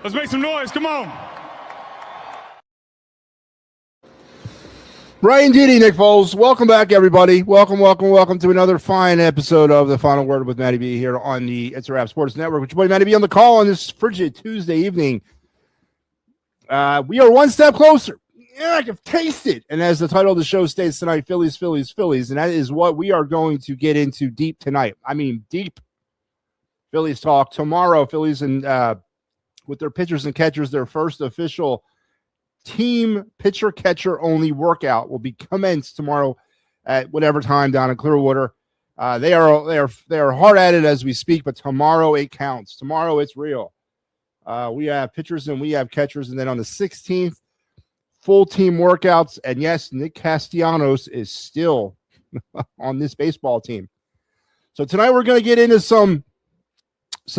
Let's make some noise. Come on. Right indeed, Nick Foles. Welcome back, everybody. Welcome to another fine episode of The Final Word with MattyB here on the It's a Wrap Sports Network. With your boy MattyB on the call on this frigid Tuesday evening. We are one step closer. Yeah, I can taste it. And as the title of the show states tonight, Phillies. And that is what we are going to get into deep tonight. I mean, deep Phillies talk. Tomorrow, Phillies and with their pitchers and catchers, their first official team pitcher catcher only workout will be commenced tomorrow at whatever time down in Clearwater. They are hard at it as we speak, but tomorrow it counts. Tomorrow it's real. We have pitchers and we have catchers, and then on the 16th, full team workouts. And yes, Nick Castellanos is still on this baseball team. So tonight we're going to get into some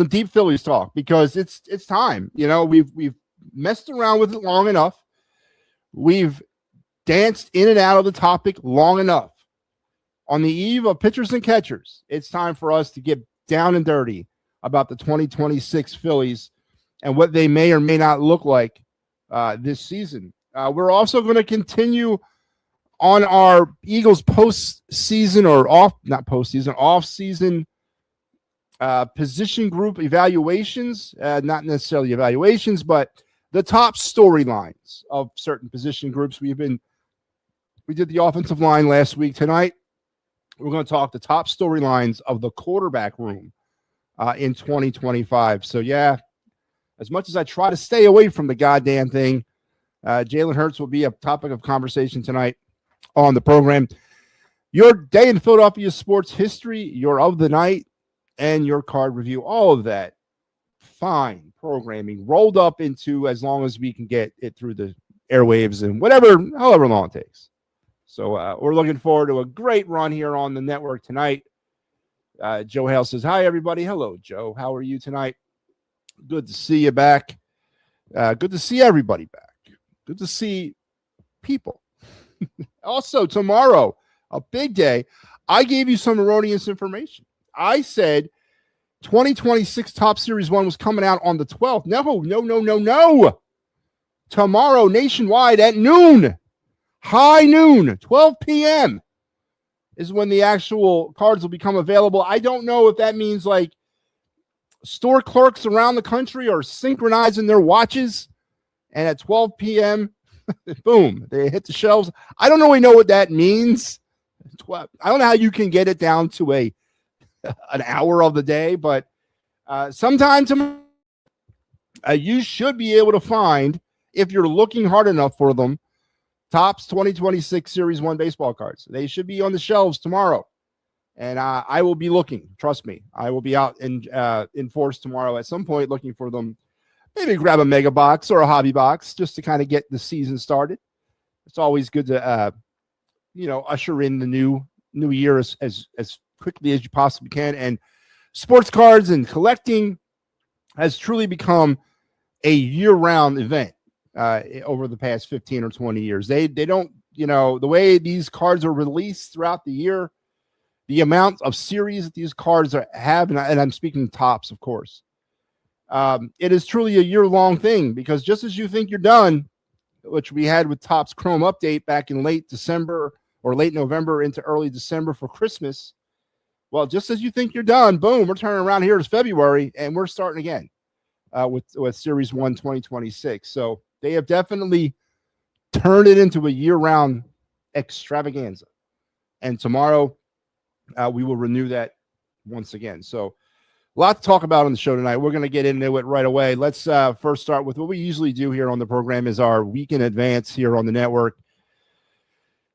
deep Phillies talk because it's time. You know, we've messed around with it long enough. We've danced in and out of the topic long enough. On the eve of pitchers and catchers, it's time for us to get down and dirty about the 2026 Phillies and what they may or may not look like this season. We're also going to continue on our Eagles postseason or off-season position group evaluations, not necessarily evaluations, but the top storylines of certain position groups. We did the offensive line last week. Tonight, we're going to talk the top storylines of the quarterback room in 2025. So, yeah, as much as I try to stay away from the goddamn thing, Jalen Hurts will be a topic of conversation tonight on the program. Your day in Philadelphia sports history, your of the night, and your card review, all of that fine programming rolled up into as long as we can get it through the airwaves and however long it takes. So we're looking forward to a great run here on the network tonight. Joe Hale says, hi, everybody. Hello, Joe. How are you tonight? Good to see you back. Good to see everybody back. Good to see people. Also, tomorrow, a big day. I gave you some erroneous information. I said 2026 Top Series 1 was coming out on the 12th. No. Tomorrow, nationwide at noon, high noon, 12 p.m. is when the actual cards will become available. I don't know if that means like store clerks around the country are synchronizing their watches, and at 12 p.m., boom, they hit the shelves. I don't really know what that means. I don't know how you can get it down to an hour of the day, but sometime tomorrow, you should be able to find, if you're looking hard enough for them, Topps 2026 Series 1 baseball cards. They should be on the shelves tomorrow, and I will be looking. Trust me, I will be out in force tomorrow at some point looking for them. Maybe grab a mega box or a hobby box just to kind of get the season started. It's always good to usher in the new year as quickly as you possibly can. And sports cards and collecting has truly become a year-round event over the past 15 or 20 years. They don't, the way these cards are released throughout the year, the amount of series that these cards have, and I'm speaking Topps, of course, it is truly a year-long thing, because just as you think you're done, which we had with Topps Chrome Update back in late December or late November into early December for Christmas, well, just as you think you're done, boom, we're turning around here. It's February, and we're starting again with Series 1 2026. So they have definitely turned it into a year-round extravaganza. And tomorrow, we will renew that once again. So a lot to talk about on the show tonight. We're going to get into it right away. Let's first start with what we usually do here on the program is our week in advance here on the network.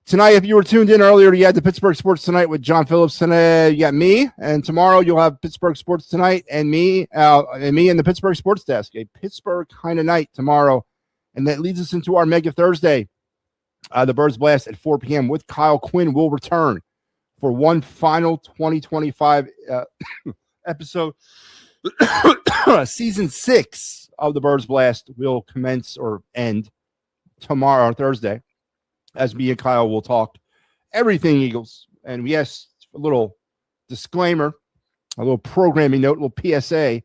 Tonight, if you were tuned in earlier, you had the Pittsburgh Sports Tonight with John Phillips. Tonight, you got me, and tomorrow you'll have Pittsburgh Sports Tonight and me and the Pittsburgh Sports Desk. A Pittsburgh kind of night tomorrow, and that leads us into our Mega Thursday. The Birds Blast at 4 p.m. with Kyle Quinn will return for one final 2025 episode. Season 6 of the Birds Blast will commence or end tomorrow, Thursday, as me and Kyle will talk everything Eagles. And yes, a little disclaimer, a little programming note, a little PSA.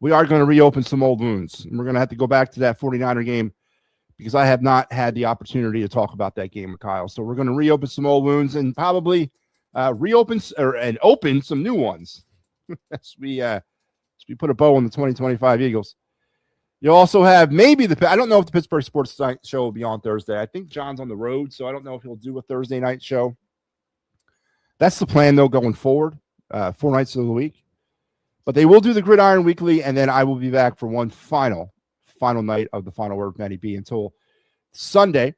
we are going to reopen some old wounds. And we're going to have to go back to that 49er game because I have not had the opportunity to talk about that game with Kyle. So we're going to reopen some old wounds and probably open some new ones as we put a bow on the 2025 Eagles. You also have maybe I don't know if the Pittsburgh Sports Show will be on Thursday. I think John's on the road, so I don't know if he'll do a Thursday night show. That's the plan, though, going forward, 4 nights of the week. But they will do the Gridiron Weekly, and then I will be back for one final night of the Final Word with MattyB until Sunday.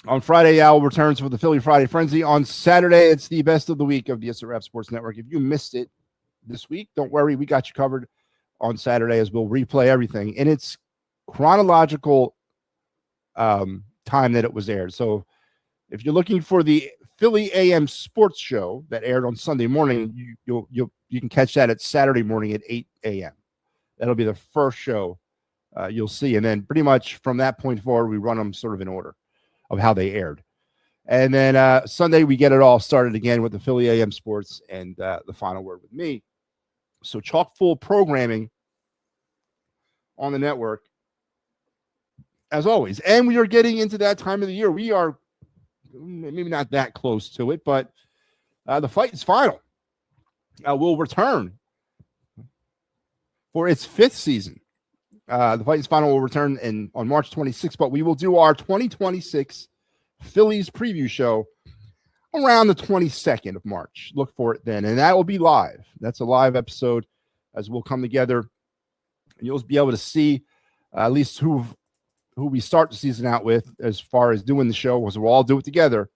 On Friday, Al returns for the Philly Friday Frenzy. On Saturday, it's the best of the week of the SRF Sports Network. If you missed it this week, don't worry. We got you covered on Saturday as we'll replay everything in its chronological time that it was aired. So if you're looking for the Philly AM Sports Show that aired on Sunday morning, you can catch that at Saturday morning at 8 a.m. That'll be the first show you'll see. And then pretty much from that point forward, we run them sort of in order of how they aired. And then Sunday, we get it all started again with the Philly AM Sports and the Final Word with me. So chock full programming on the network, as always. And we are getting into that time of the year. We are maybe not that close to it, but the fight is final. Will return for its 5th season. The fight is final will return on March 26th, but we will do our 2026 Phillies preview show around the 22nd of March. Look for it then, and that will be live. That's a live episode as we'll come together, and you'll be able to see at least who we start the season out with as far as doing the show, because we'll all do it together.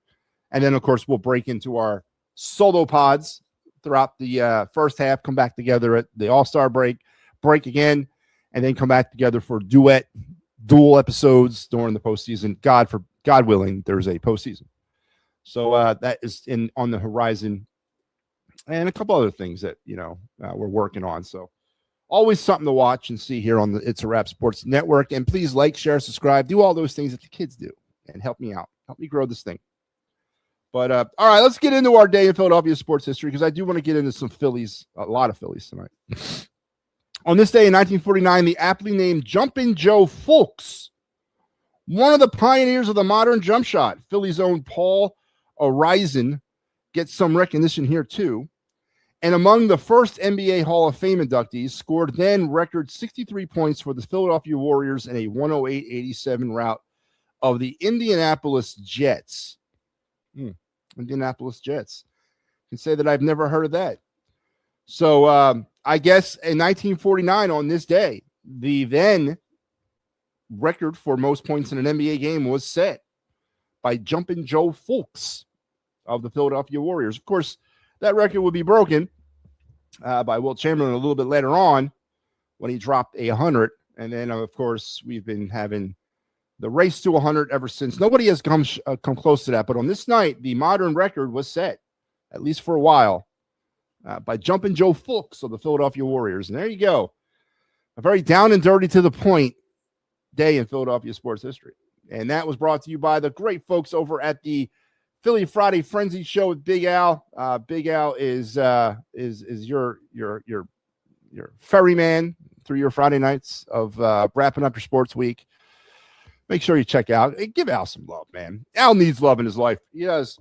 And then, of course, we'll break into our solo pods throughout the first half, come back together at the All-Star break again, and then come back together for dual episodes during the postseason. God willing, there's a postseason. So that is on the horizon, and a couple other things that we're working on. So always something to watch and see here on the It's a Wrap Sports Network. And please like, share, subscribe, do all those things that the kids do, and help me out, help me grow this thing. But all right, let's get into our day in Philadelphia sports history, because I do want to get into some Phillies, a lot of Phillies tonight. On this day in 1949, the aptly named Jumpin' Joe Fulks, one of the pioneers of the modern jump shot, Philly's own Paul Arison, gets some recognition here too. And among the first NBA Hall of Fame inductees, scored then record 63 points for the Philadelphia Warriors in a 108-87 rout of the Indianapolis Jets. Indianapolis Jets. I can say that I've never heard of that. So I guess in 1949 on this day, the then record for most points in an NBA game was set by Jumpin' Joe Fulks of the Philadelphia Warriors. Of course, that record would be broken by Wilt Chamberlain a little bit later on when he dropped 100. And then, of course, we've been having the race to 100 ever since. Nobody has come close to that. But on this night, the modern record was set, at least for a while, by Jumpin' Joe Fulks of the Philadelphia Warriors. And there you go. A very down and dirty to the point day in Philadelphia sports history. And that was brought to you by the great folks over at the Philly Friday Frenzy Show with Big Al. Big Al is your ferryman through your Friday nights of wrapping up your sports week. Make sure you check out. Give Al some love, man. Al needs love in his life. He does.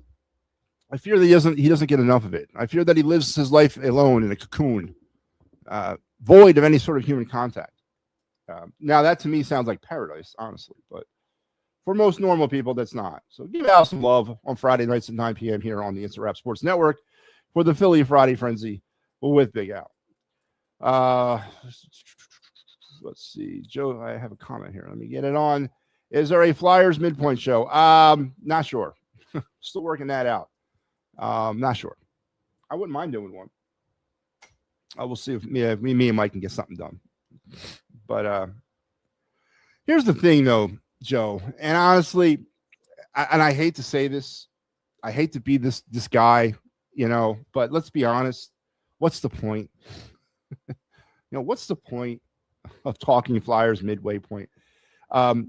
I fear that he doesn't get enough of it. I fear that he lives his life alone in a cocoon, void of any sort of human contact. Now, that to me sounds like paradise, honestly, but for most normal people, that's not. So give Al some love on Friday nights at 9 p.m. here on the It's a Wrap Sports Network for the Philly Friday Frenzy with Big Al. Let's see. Joe, I have a comment here. Let me get it on. Is there a Flyers midpoint show? Not sure. Still working that out. Not sure. I wouldn't mind doing one. I will see if me and Mike can get something done. But here's the thing, though, Joe. And honestly, I hate to say this. I hate to be this guy, but let's be honest. What's the point? What's the point of talking Flyers midway point?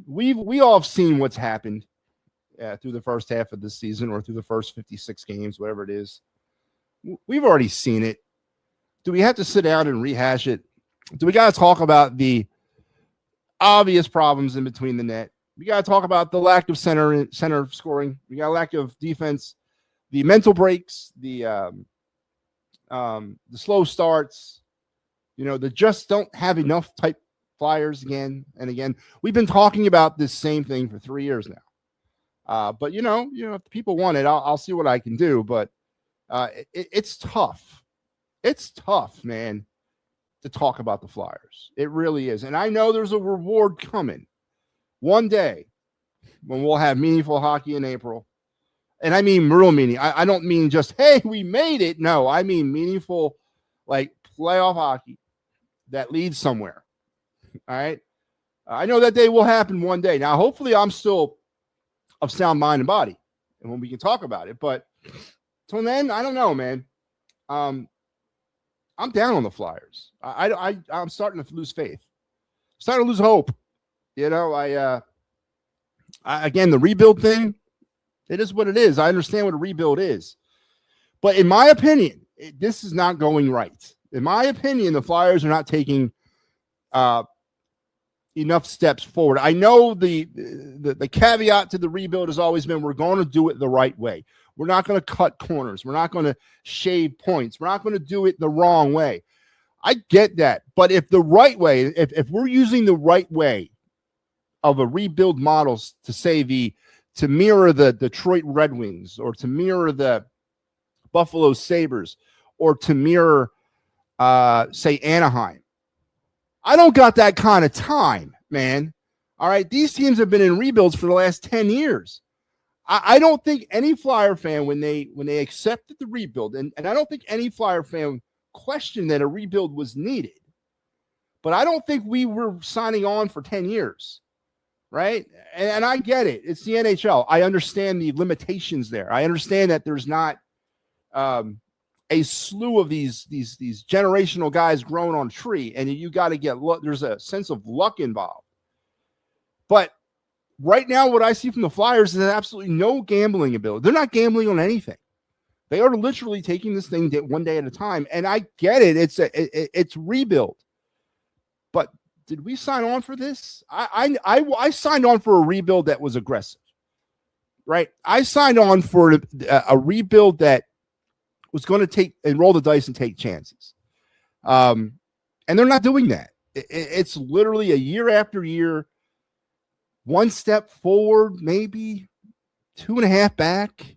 We all have seen what's happened through the first half of the season, or through the first 56 games, whatever it is. We've already seen it. Do we have to sit down and rehash it So we got to talk about the obvious problems in between the net. We got to talk about the lack of center scoring. We got a lack of defense, the mental breaks, the slow starts. The just don't have enough type Flyers again and again. We've been talking about this same thing for 3 years now. But if people want it, I'll see what I can do. But it's tough. It's tough, man, to talk about the Flyers. It really is. And I know there's a reward coming one day when we'll have meaningful hockey in April. And I mean real meaning. I don't mean just, hey, we made it. No, I mean meaningful, like playoff hockey that leads somewhere. All right. I know that day will happen one day. Now, hopefully I'm still of sound mind and body and when we can talk about it. But till then, I don't know, man. I'm down on the Flyers. I'm starting to lose faith. I'm starting to lose hope. Again, the rebuild thing, it is what it is. I understand what a rebuild is. But in my opinion, this is not going right. In my opinion, the Flyers are not taking enough steps forward. I know the caveat to the rebuild has always been we're going to do it the right way. We're not going to cut corners. We're not going to shave points. We're not going to do it the wrong way. I get that. But if the right way, if we're using the right way of a rebuild model to mirror the Detroit Red Wings or to mirror the Buffalo Sabres or to mirror, say, Anaheim, I don't got that kind of time, man. All right. These teams have been in rebuilds for the last 10 years. I don't think any Flyer fan, when they accepted the rebuild, and I don't think any Flyer fan questioned that a rebuild was needed, but I don't think we were signing on for 10 years. Right. And I get it. It's the NHL. I understand the limitations there. I understand that there's not a slew of these generational guys growing on a tree, and you got to get luck. There's a sense of luck involved. But right now, what I see from the Flyers is absolutely no gambling ability. They're not gambling on anything. They are literally taking this thing one day at a time. And I get it. It's rebuild. But did we sign on for this? I signed on for a rebuild that was aggressive, right? I signed on for a rebuild that was going to roll the dice and take chances. And they're not doing that. It's literally a year after year, one step forward, maybe 2.5 back.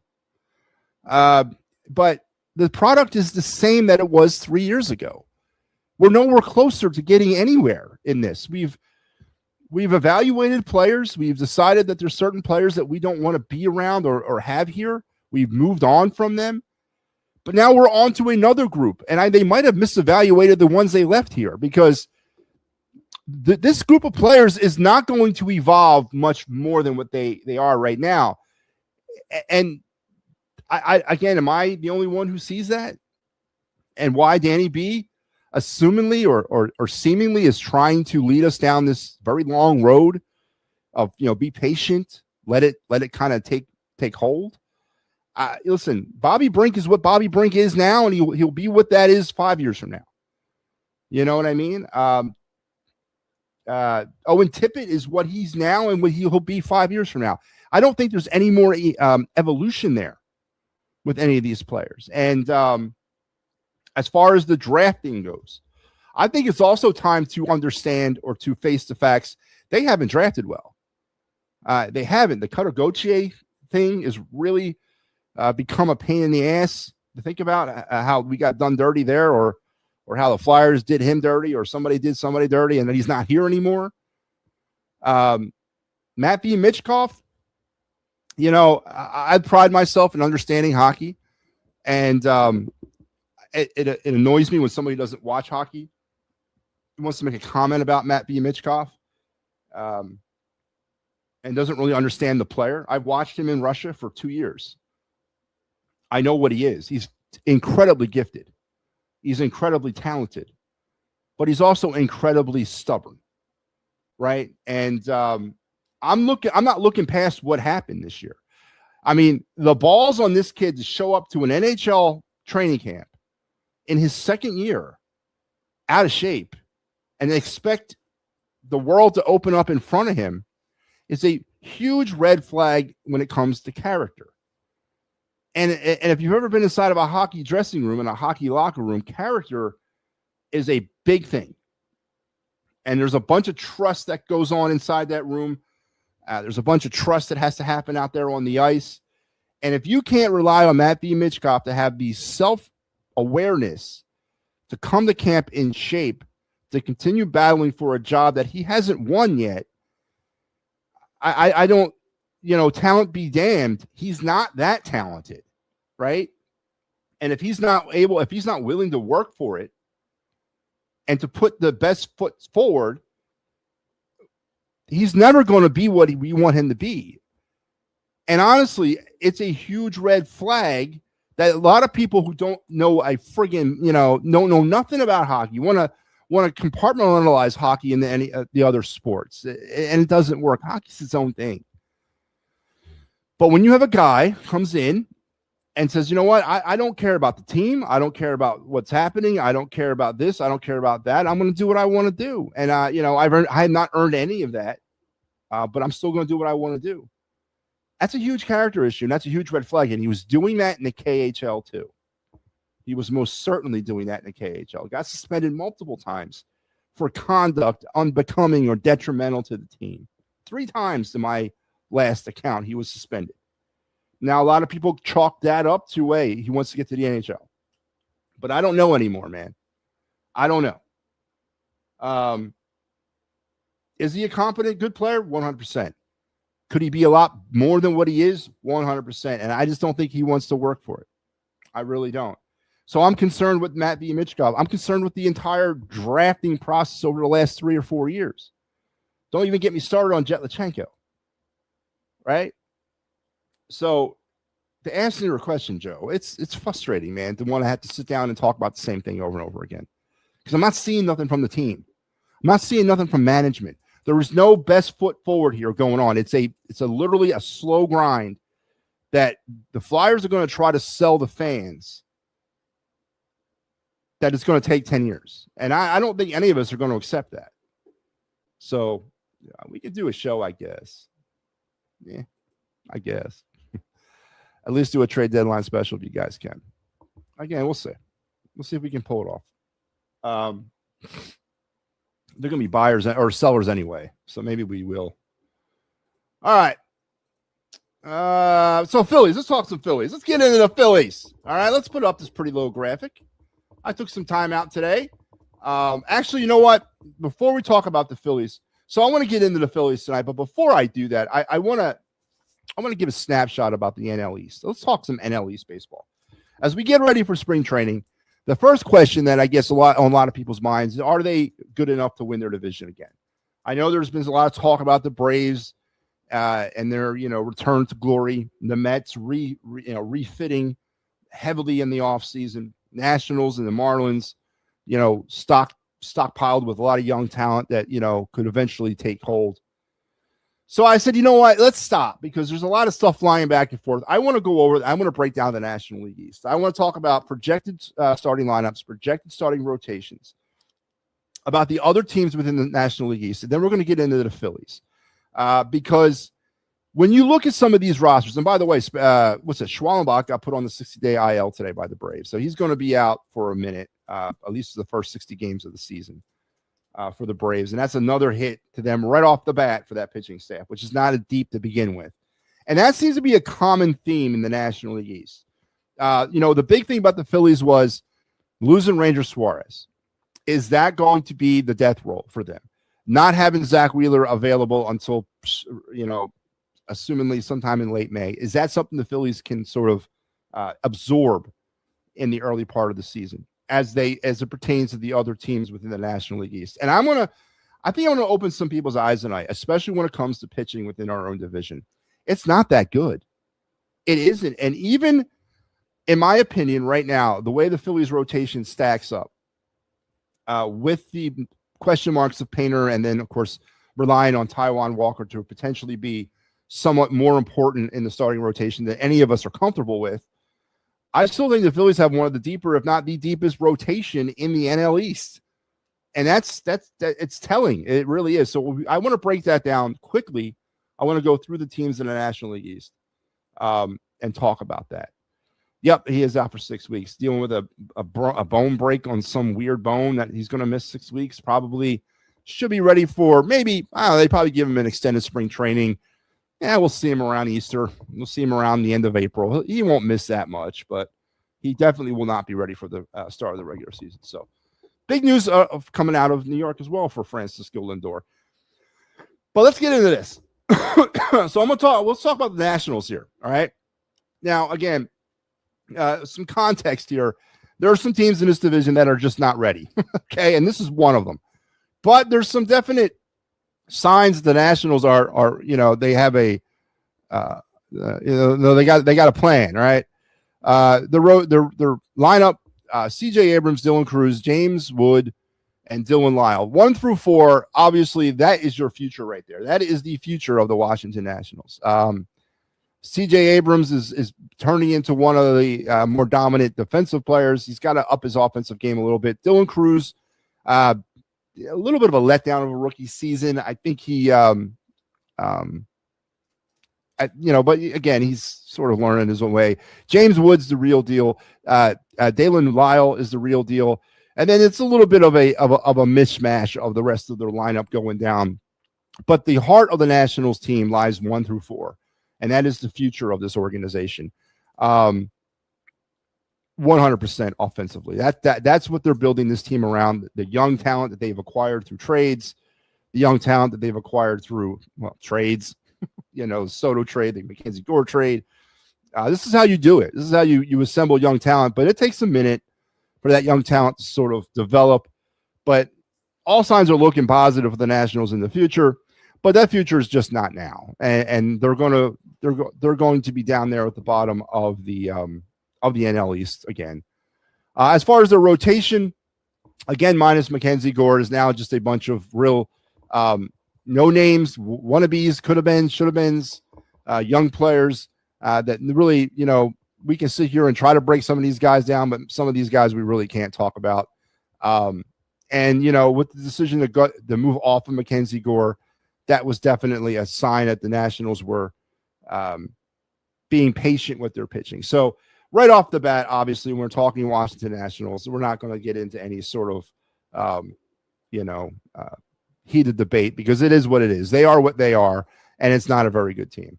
But the product is the same that it was 3 years ago. We're nowhere closer to getting anywhere in this. We've evaluated players. We've decided that there's certain players that we don't want to be around or have here. We've moved on from them. But now we're on to another group. And they might have misevaluated the ones they left here because this group of players is not going to evolve much more than what they are right now. And again, am I the only one who sees that? And why MattyB assumingly or seemingly is trying to lead us down this very long road of, be patient, let it kind of take hold. Listen, Bobby Brink is what Bobby Brink is now, and he'll be what that is 5 years from now. You know what I mean? Owen Tippett is what he's now and what he'll be 5 years from now. I don't think there's any more evolution there with any of these players. And as far as the drafting goes, I think it's also time to understand or to face the facts. They haven't drafted well. They haven't. The Cutter Gauthier thing is really become a pain in the ass to think about how we got done dirty there or how the Flyers did him dirty or somebody did somebody dirty and then he's not here anymore. MattyB Michkov, I pride myself in understanding hockey, and it annoys me when somebody doesn't watch hockey. He wants to make a comment about MattyB Michkov and doesn't really understand the player. I've watched him in Russia for 2 years. I know what he is. He's incredibly gifted. He's incredibly talented, but he's also incredibly stubborn, right? And I'm not looking past what happened this year. I mean, the balls on this kid to show up to an NHL training camp in his second year, out of shape, and expect the world to open up in front of him is a huge red flag when it comes to character. And if you've ever been inside of a hockey dressing room and a hockey locker room, character is a big thing. And there's a bunch of trust that goes on inside that room. There's a bunch of trust that has to happen out there on the ice. And if you can't rely on MattyB Michkov to have the self-awareness to come to camp in shape, to continue battling for a job that he hasn't won yet, I don't, talent be damned. He's not that talented, right? And if he's not willing to work for it and to put the best foot forward, he's never going to be what we want him to be. And honestly, it's a huge red flag that a lot of people who don't know know nothing about hockey want to compartmentalize hockey into the other sports, and it doesn't work. Hockey's its own thing. But when you have a guy comes in and says, you know what, I don't care about the team. I don't care about what's happening. I don't care about this. I don't care about that. I'm going to do what I want to do. And, I have not earned any of that, but I'm still going to do what I want to do. That's a huge character issue, and that's a huge red flag. And he was doing that in the KHL too. He was most certainly doing that in the KHL. Got suspended multiple times for conduct unbecoming or detrimental to the team. 3 times to my last account, he was suspended. Now, a lot of people chalk that up to he wants to get to the NHL. But I don't know anymore, man. I don't know. Is he a competent, good player? 100%. Could he be a lot more than what he is? 100%. And I just don't think he wants to work for it. I really don't. So I'm concerned with MattyB Michkov. I'm concerned with the entire drafting process over the last 3 or 4 years. Don't even get me started on Jetlachenko. Right? So to answer your question, Joe, it's frustrating, man, to want to have to sit down and talk about the same thing over and over again. Because I'm not seeing nothing from the team. I'm not seeing nothing from management. There is no best foot forward here going on. It's literally a slow grind that the Flyers are going to try to sell the fans that it's going to take 10 years. And I don't think any of us are going to accept that. So we could do a show, I guess. Yeah, I guess. At least do a trade deadline special if you guys can. Again, we'll see. We'll see if we can pull it off. They're going to be buyers or sellers anyway, so maybe we will. All right. So Phillies. Let's talk some Phillies. Let's get into the Phillies. All right, let's put up this pretty little graphic. I took some time out today. Actually, you know what? Before we talk about the Phillies, so I want to get into the Phillies tonight, but before I do that, I want to give a snapshot about the NL East. Let's talk some NL East baseball. As we get ready for spring training, the first question that I guess on a lot of people's minds is, are they good enough to win their division again? I know there's been a lot of talk about the Braves and their return to glory. The Mets refitting heavily in the offseason. Nationals and the Marlins, stockpiled with a lot of young talent that could eventually take hold. So I said, you know what? Let's stop, because there's a lot of stuff flying back and forth. I want to go over. I'm going to break down the National League East. I want to talk about projected starting lineups, projected starting rotations, about the other teams within the National League East, and then we're going to get into the Phillies. Because when you look at some of these rosters, and by the way, Schwallenbach got put on the 60-day IL today by the Braves, so he's going to be out for a minute, at least the first 60 games of the season. For the Braves, and that's another hit to them right off the bat for that pitching staff, which is not a deep to begin with. And that seems to be a common theme in the National League East. The big thing about the Phillies was losing Ranger Suarez. Is that going to be the death roll for them? Not having Zach Wheeler available until, assumingly sometime in late May. Is that something the Phillies can sort of absorb in the early part of the season, as it pertains to the other teams within the National League East? And I think I'm going to open some people's eyes tonight, especially when it comes to pitching within our own division. It's not that good. It isn't. And even in my opinion right now, the way the Phillies rotation stacks up with the question marks of Painter, and then of course relying on Taijuan Walker to potentially be somewhat more important in the starting rotation than any of us are comfortable with, I still think the Phillies have one of the deeper, if not the deepest rotation in the NL East. And that's it's telling. It really is. So I want to break that down quickly. I want to go through the teams in the National League East and talk about that. Yep, he is out for 6 weeks, dealing with a bone break on some weird bone that he's going to miss 6 weeks. Probably should be ready for maybe, I don't know, they probably give him an extended spring training. Yeah, we'll see him around Easter. We'll see him around the end of April. He won't miss that much, but he definitely will not be ready for the start of the regular season. So big news of coming out of New York as well for Francisco Lindor. But let's get into this. So let's talk about the Nationals here. All right. Now, again, some context here. There are some teams in this division that are just not ready. Okay. And this is one of them. But there's some definite signs the Nationals are they have a they got a plan, right? Their lineup, CJ Abrams, Dylan Cruz, James Wood, and Dylan Lyle. 1 through 4, obviously, that is your future right there. That is the future of the Washington Nationals. CJ Abrams is turning into one of the more dominant defensive players. He's got to up his offensive game a little bit. Dylan Cruz, a little bit of a letdown of a rookie season. I think he, but again, he's sort of learning his own way. James Wood's the real deal. Dylan Lyle is the real deal. And then it's a little bit of a mishmash of the rest of their lineup going down. But the heart of the Nationals team lies 1 through 4. And that is the future of this organization. 100% offensively. That's what they're building this team around. The young talent that they've acquired through trades, the young talent that they've acquired through trades, Soto trade, the Mackenzie Gore trade. This is how you do it. This is how you assemble young talent, but it takes a minute for that young talent to sort of develop. But all signs are looking positive for the Nationals in the future, but that future is just not now. And they're going to be down there at the bottom of the NL East again. As far as the rotation, again, minus Mackenzie Gore, is now just a bunch of real no names, wannabes, could have been, should have been, young players that really, we can sit here and try to break some of these guys down, but some of these guys we really can't talk about. And with the decision to move off of Mackenzie Gore, that was definitely a sign that the Nationals were being patient with their pitching. So right off the bat, obviously, when we're talking Washington Nationals, we're not going to get into any sort of, heated debate, because it is what it is. They are what they are, and it's not a very good team.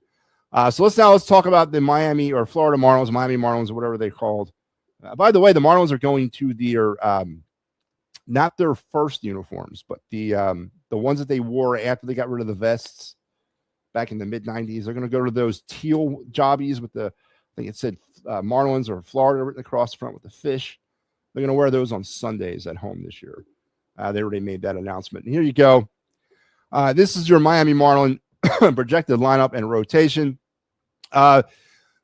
So let's talk about the Miami or Florida Marlins, Miami Marlins, or whatever they're called. By the way, the Marlins are going to their not their first uniforms, but the ones that they wore after they got rid of the vests back in the mid-90s. They're going to go to those teal jobbies with I think it said Marlins or Florida written across the front with the fish. They're going to wear those on Sundays at home this year. They already made that announcement. And here you go. This is your Miami Marlin projected lineup and rotation. When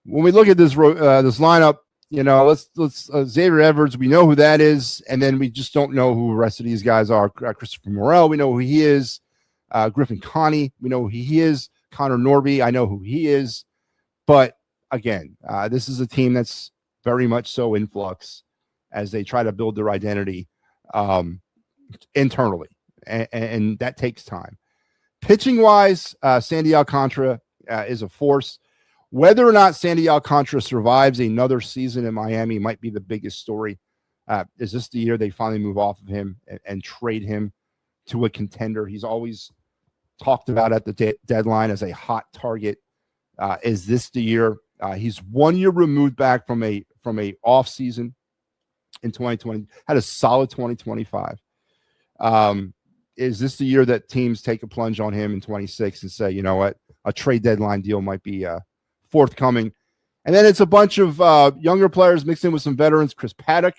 we look at this lineup, let's Xavier Edwards, we know who that is, and then we just don't know who the rest of these guys are. Christopher Morel, we know who he is. Griffin Connie, we know who he is. Connor Norby, I know who he is. But again, this is a team that's very much so in flux as they try to build their identity internally, and that takes time. Pitching wise, Sandy Alcantara is a force. Whether or not Sandy Alcantara survives another season in Miami might be the biggest story. Is this the year they finally move off of him and trade him to a contender? He's always talked about at the deadline as a hot target. Is this the year? He's 1 year removed back from a off season in 2020. Had a solid 2025. Is this the year that teams take a plunge on him in 26 and say, you know what, a trade deadline deal might be forthcoming? And then it's a bunch of younger players mixed in with some veterans. Chris Paddock,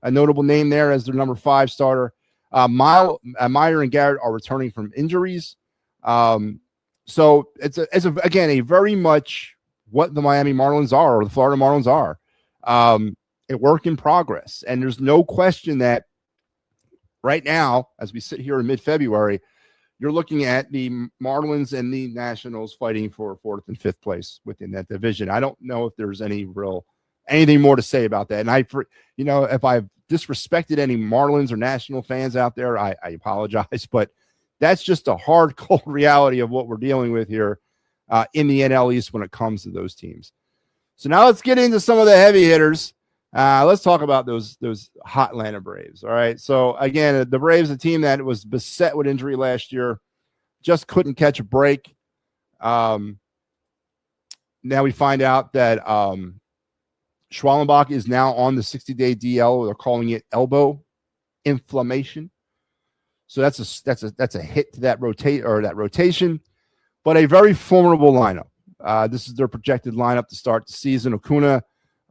a notable name there as their number 5 starter. Meyer and Garrett are returning from injuries. So it's again a very much what the Miami Marlins are, or the Florida Marlins are, a work in progress. And there's no question that right now, as we sit here in mid-February, you're looking at the Marlins and the Nationals fighting for 4th and 5th place within that division. I don't know if there's anything more to say about that. And if I've disrespected any Marlins or National fans out there, I apologize, but that's just a hard, cold reality of what we're dealing with here in the NL East when it comes to those teams. So now let's get into some of the heavy hitters. Let's talk about those hot Atlanta Braves. All right. So again, the Braves, a team that was beset with injury last year, just couldn't catch a break. Now we find out that Schwallenbach is now on the 60-day DL. They're calling it elbow inflammation. So that's a hit to that rotation, but a very formidable lineup. This is their projected lineup to start the season. Acuna,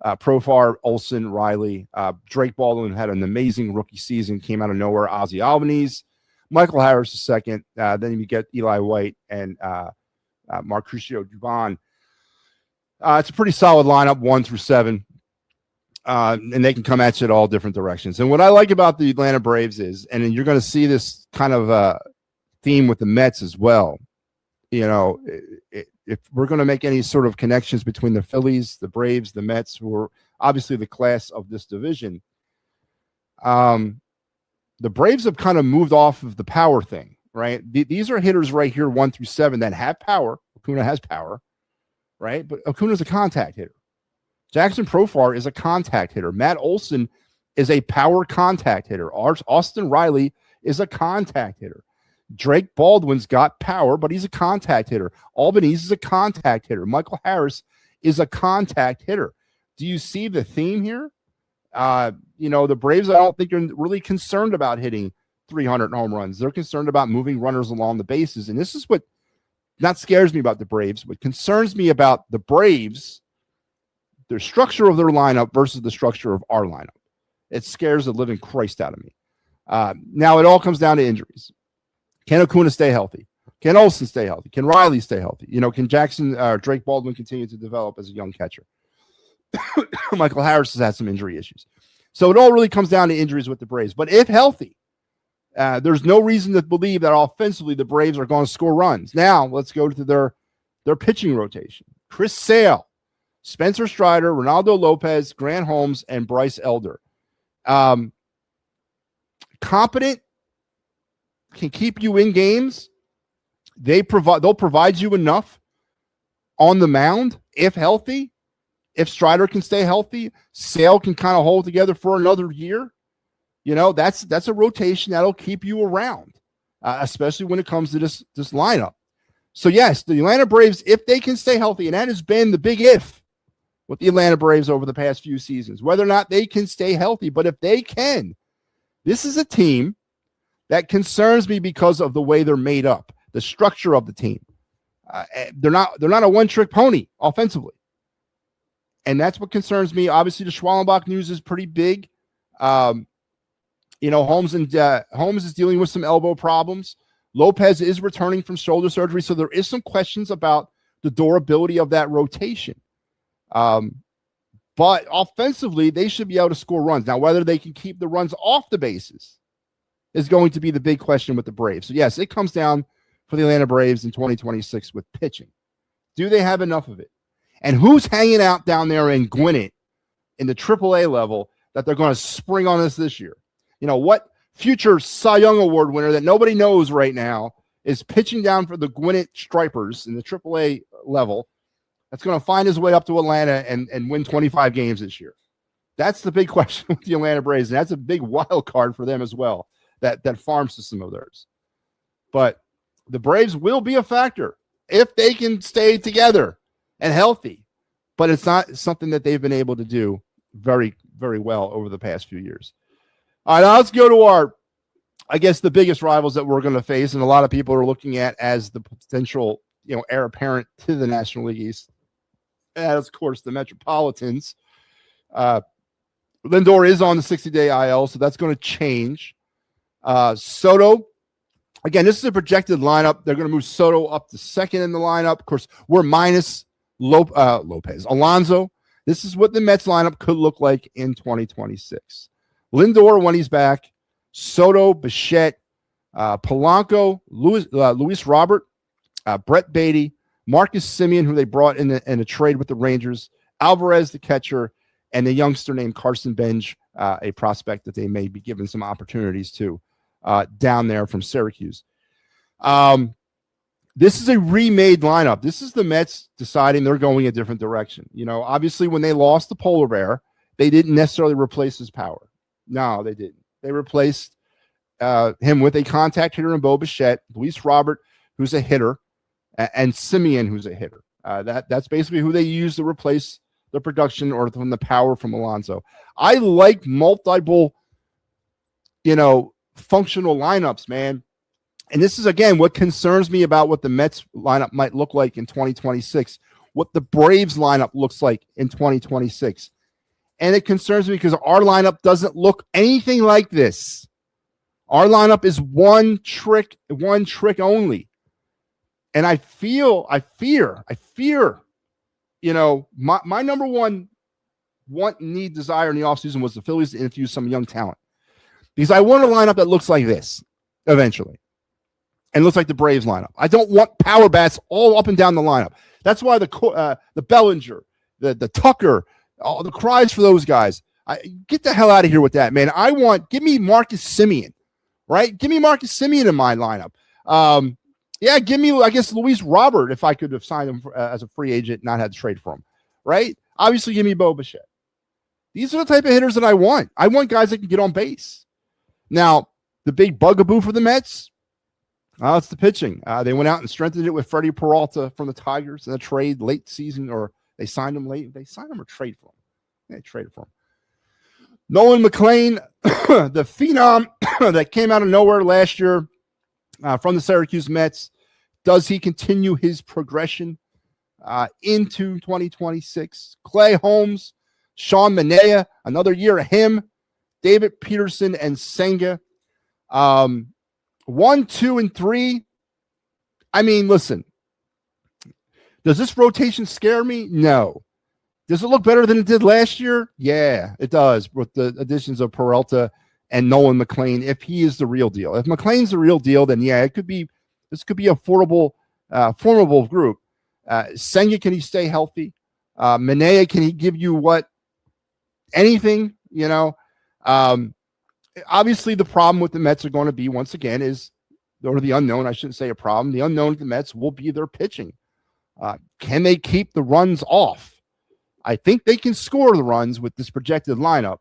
Profar, Olsen, Riley, Drake Baldwin had an amazing rookie season, came out of nowhere. Ozzie Albanese, Michael Harris second. Then you get Eli White and Marcusio Dubon. It's a pretty solid lineup, 1 through 7. And they can come at you at all different directions. And what I like about the Atlanta Braves is, and you're going to see this kind of theme with the Mets as well. You know, if we're going to make any sort of connections between the Phillies, the Braves, the Mets, who are obviously the class of this division, the Braves have kind of moved off of the power thing, right? These are hitters right here, 1 through 7, that have power. Acuna has power, right? But Acuna's a contact hitter. Jackson Profar is a contact hitter. Matt Olson is a power contact hitter. Austin Riley is a contact hitter. Drake Baldwin's got power, but he's a contact hitter. Albanese is a contact hitter. Michael Harris is a contact hitter. Do you see the theme here? The Braves, I don't think, are really concerned about hitting 300 home runs. They're concerned about moving runners along the bases. And this is what not scares me about the Braves. What concerns me about the Braves, the structure of their lineup versus the structure of our lineup. It scares the living Christ out of me. Now it all comes down to injuries. Can Acuna stay healthy? Can Olsen stay healthy? Can Riley stay healthy? Can Drake Baldwin continue to develop as a young catcher? Michael Harris has had some injury issues. So it all really comes down to injuries with the Braves. But if healthy, there's no reason to believe that offensively the Braves are going to score runs. Now let's go to their pitching rotation. Chris Sale, Spencer Strider, Ronaldo Lopez, Grant Holmes, and Bryce Elder. Competent, can keep you in games. They'll provide you enough on the mound if healthy. If Strider can stay healthy, Sale can kind of hold together for another year. That's a rotation that'll keep you around, especially when it comes to this lineup. So yes, the Atlanta Braves, if they can stay healthy, and that has been the big if with the Atlanta Braves over the past few seasons, whether or not they can stay healthy. But if they can, this is a team that concerns me because of the way they're made up, the structure of the team. They're not a one-trick pony offensively. And that's what concerns me. Obviously, the Schwallenbach news is pretty big. Holmes is dealing with some elbow problems. Lopez is returning from shoulder surgery, so there is some questions about the durability of that rotation. But offensively, they should be able to score runs. Now, whether they can keep the runs off the bases is going to be the big question with the Braves. So, yes, it comes down for the Atlanta Braves in 2026 with pitching. Do they have enough of it? And who's hanging out down there in Gwinnett in the AAA level that they're going to spring on us this year? What future Cy Young Award winner that nobody knows right now is pitching down for the Gwinnett Stripers in the AAA level that's going to find his way up to Atlanta and win 25 games this year? That's the big question with the Atlanta Braves, and that's a big wild card for them as well, that farm system of theirs. But the Braves will be a factor if they can stay together and healthy, but it's not something that they've been able to do very, very well over the past few years. All right, now let's go to the biggest rivals that we're going to face, and a lot of people are looking at as the potential, heir apparent to the National League East. And that is, of course, the Metropolitans. Lindor is on the 60-day IL, so that's going to change. Soto, again, this is a projected lineup. They're going to move Soto up to second in the lineup. Of course, we're minus Lopez. Alonso, this is what the Mets lineup could look like in 2026. Lindor when he's back, Soto, Bichette, Polanco, Luis Robert, Brett Beatty, Marcus Semien, who they brought in a trade with the Rangers, Alvarez, the catcher, and the youngster named Carson Bench a prospect that they may be given some opportunities to down there from Syracuse. This is a remade lineup. This is the Mets deciding they're going a different direction. You know, obviously when they lost the polar bear, they didn't necessarily replace his power. No, they didn't. They replaced him with a contact hitter in Bo Bichette, Luis Robert, who's a hitter, and Simeon, who's a hitter. That's basically who they use to replace the production or from the power from Alonso. I like multiple, functional lineups, man. And this is, again, what concerns me about what the Mets lineup might look like in 2026, what the Braves lineup looks like in 2026. And it concerns me because our lineup doesn't look anything like this. Our lineup is one trick only. And I fear, my number one want, need, desire in the offseason was the Phillies to infuse some young talent. Because I want a lineup that looks like this eventually. And looks like the Braves lineup. I don't want power bats all up and down the lineup. That's why the Bellinger, the Tucker, all the cries for those guys. Get the hell out of here with that, man. Give me Marcus Simeon, right? Give me Marcus Simeon in my lineup. Give me, I guess, Luis Robert if I could have signed him as a free agent, not had to trade for him, right? Obviously, give me Bo Bichette. These are the type of hitters that I want. I want guys that can get on base. Now, the big bugaboo for the Mets, it's the pitching. They went out and strengthened it with Freddie Peralta from the Tigers in a trade late season, or they signed him late. They signed him or trade for him. They traded for him. Nolan McLean, the phenom that came out of nowhere last year from the Syracuse Mets. Does he continue his progression into 2026? Clay Holmes, Sean Manaea, another year of him, David Peterson, and Senga. 1, 2, and 3. I mean, listen, does this rotation scare me? No. Does it look better than it did last year? Yeah, it does, with the additions of Peralta and Nolan McLean, if he is the real deal. If McLean's the real deal, then yeah, this could be a formidable group. Senga, can he stay healthy? Manaea, can he give you anything, obviously the problem with the Mets are going to be, once again, or the unknown, I shouldn't say a problem. The unknown with the Mets will be their pitching. Can they keep the runs off? I think they can score the runs with this projected lineup,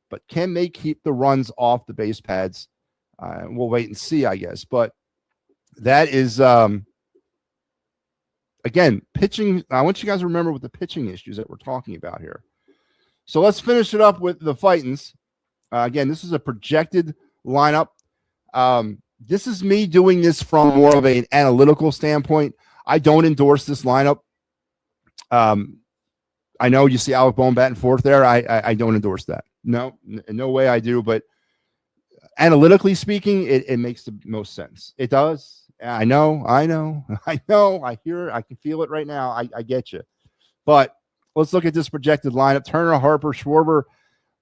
but can they keep the runs off the base pads? We'll wait and see, I guess. But that is, again, pitching. I want you guys to remember what the pitching issues that we're talking about here. So let's finish it up with the Fightins. Again, this is a projected lineup. This is me doing this from more of an analytical standpoint. I don't endorse this lineup. I know you see Alec Bohm batting fourth there. I don't endorse that. No way I do. But analytically speaking, it makes the most sense. It does. I know. I hear it. I can feel it right now. I get you. But let's look at this projected lineup. Turner, Harper, Schwarber,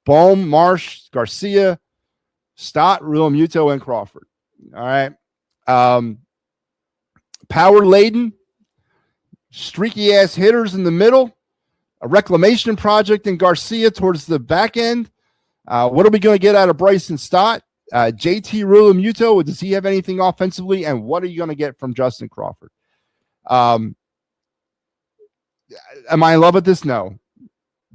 Bohm, Marsh, Garcia, Stott, Realmuto, and Crawford. All right. Power laden, streaky ass hitters in the middle, a reclamation project in Garcia towards the back end. What are we going to get out of Bryson Stott? JT Realmuto, does he have anything offensively? And what are you going to get from Justin Crawford? Am I in love with this? No.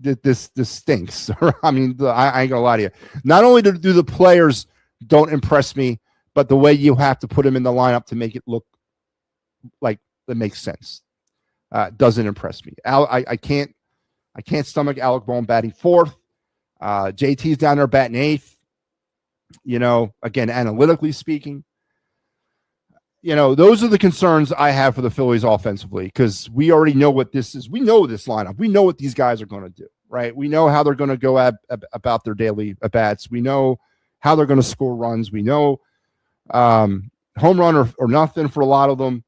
This stinks. I mean, I ain't gonna lie to you. Not only do the players don't impress me, but the way you have to put them in the lineup to make it look like that makes sense doesn't impress me. I can't stomach Alec Bohm batting fourth. JT's down there batting eighth. Again, analytically speaking, those are the concerns I have for the Phillies offensively, because we already know what this is. We know this lineup. We know what these guys are going to do, right? We know how they're going to go about their daily at-bats. We know how they're going to score runs. We know home run or nothing for a lot of them.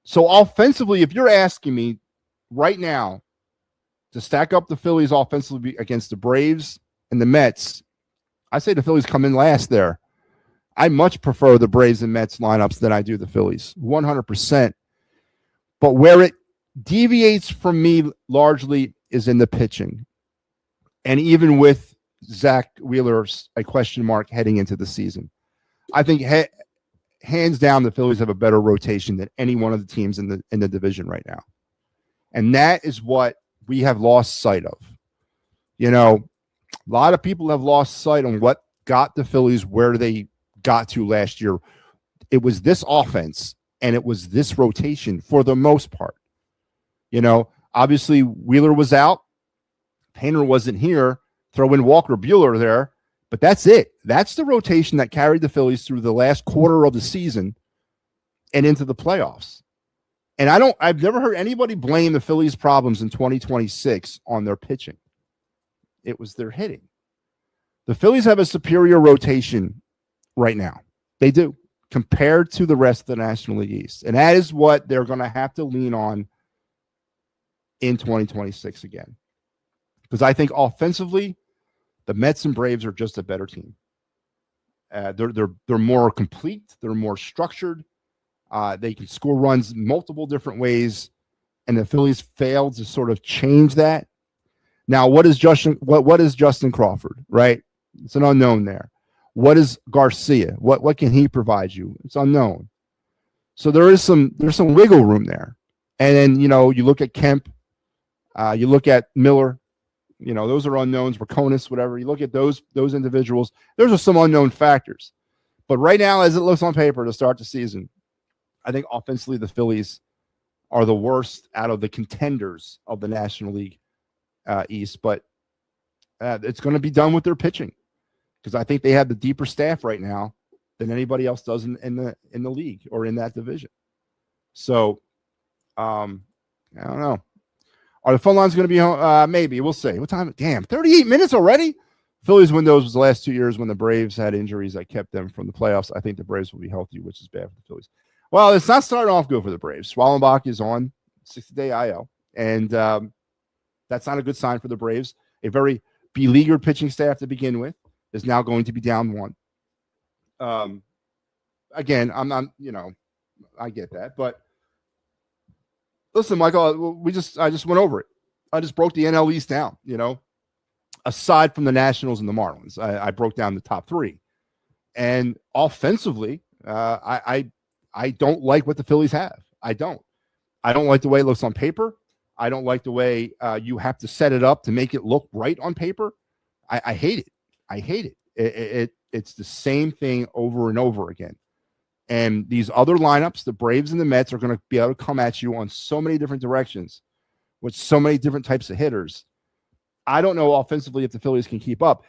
So offensively, if you're asking me right now to stack up the Phillies offensively against the Braves and the Mets, I say the Phillies come in last there. I much prefer the Braves and Mets lineups than I do the Phillies, 100%. But where it deviates from me largely is in the pitching. And even with Zach Wheeler's a question mark heading into the season, I think hands down the Phillies have a better rotation than any one of the teams in the division right now. And that is what we have lost sight of. You know, a lot of people have lost sight on what got the Phillies where they got to last year. It was this offense and it was this rotation for the most part. You know, obviously Wheeler was out. Painter wasn't here. Throw in Walker Buehler there. But that's it. That's the rotation that carried the Phillies through the last quarter of the season and into the playoffs. And I've never heard anybody blame the Phillies' problems in 2026 on their pitching. It was their hitting. The Phillies have a superior rotation right now. They do, compared to the rest of the National League East. And that is what they're going to have to lean on in 2026 again. Because I think offensively, the Mets and Braves are just a better team. They're more complete. They're more structured. They can score runs multiple different ways, and the Phillies failed to sort of change that. Now, what is Justin Crawford? Right, it's an unknown there. What is Garcia? What can he provide you? It's unknown. So there's some wiggle room there. And then you look at Kemp, you look at Miller. Those are unknowns. Raconis, whatever. You look at those individuals. Those are some unknown factors. But right now, as it looks on paper to start the season, I think offensively the Phillies are the worst out of the contenders of the National League East. But it's going to be done with their pitching because I think they have the deeper staff right now than anybody else does in the league or in that division. So I don't know. Are the phone lines going to be maybe? We'll see. What time? Damn, 38 minutes already? Phillies windows was the last 2 years when the Braves had injuries that kept them from the playoffs. I think the Braves will be healthy, which is bad for the Phillies. Well, it's not starting off good for the Braves. Swallenbach is on 60-day IL, and that's not a good sign for the Braves. A very beleaguered pitching staff to begin with is now going to be down one. Again, I'm not, I get that, but listen, Michael, I just went over it. I just broke the NL East down, aside from the Nationals and the Marlins. I broke down the top three. And offensively, I don't like what the Phillies have. I don't like the way it looks on paper. I don't like the way you have to set it up to make it look right on paper. I hate it. I hate it. It's the same thing over and over again. And these other lineups, the Braves and the Mets, are going to be able to come at you on so many different directions with so many different types of hitters. I don't know offensively if the Phillies can keep up,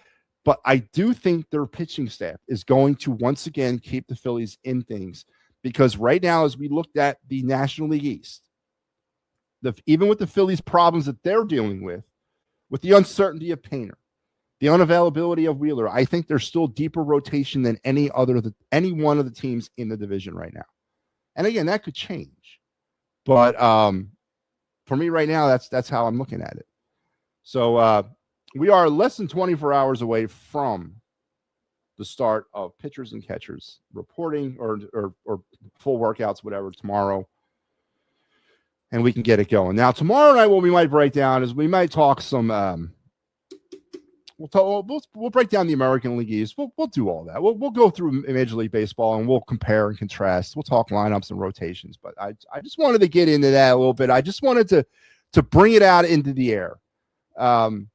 but I do think their pitching staff is going to once again keep the Phillies in things. Because right now, as we looked at the National League East, even with the Phillies' problems that they're dealing with the uncertainty of Painter, the unavailability of Wheeler, I think there's still deeper rotation than any one of the teams in the division right now. And again, that could change. But for me right now, that's how I'm looking at it. So we are less than 24 hours away from the start of pitchers and catchers reporting or full workouts, whatever, tomorrow. And we can get it going. Now, tomorrow night, what we might break down is we might talk some we'll break down the American League East. We'll do all that. We'll go through Major League Baseball and we'll compare and contrast. We'll talk lineups and rotations. But I just wanted to get into that a little bit. I just wanted to bring it out into the air. Marlins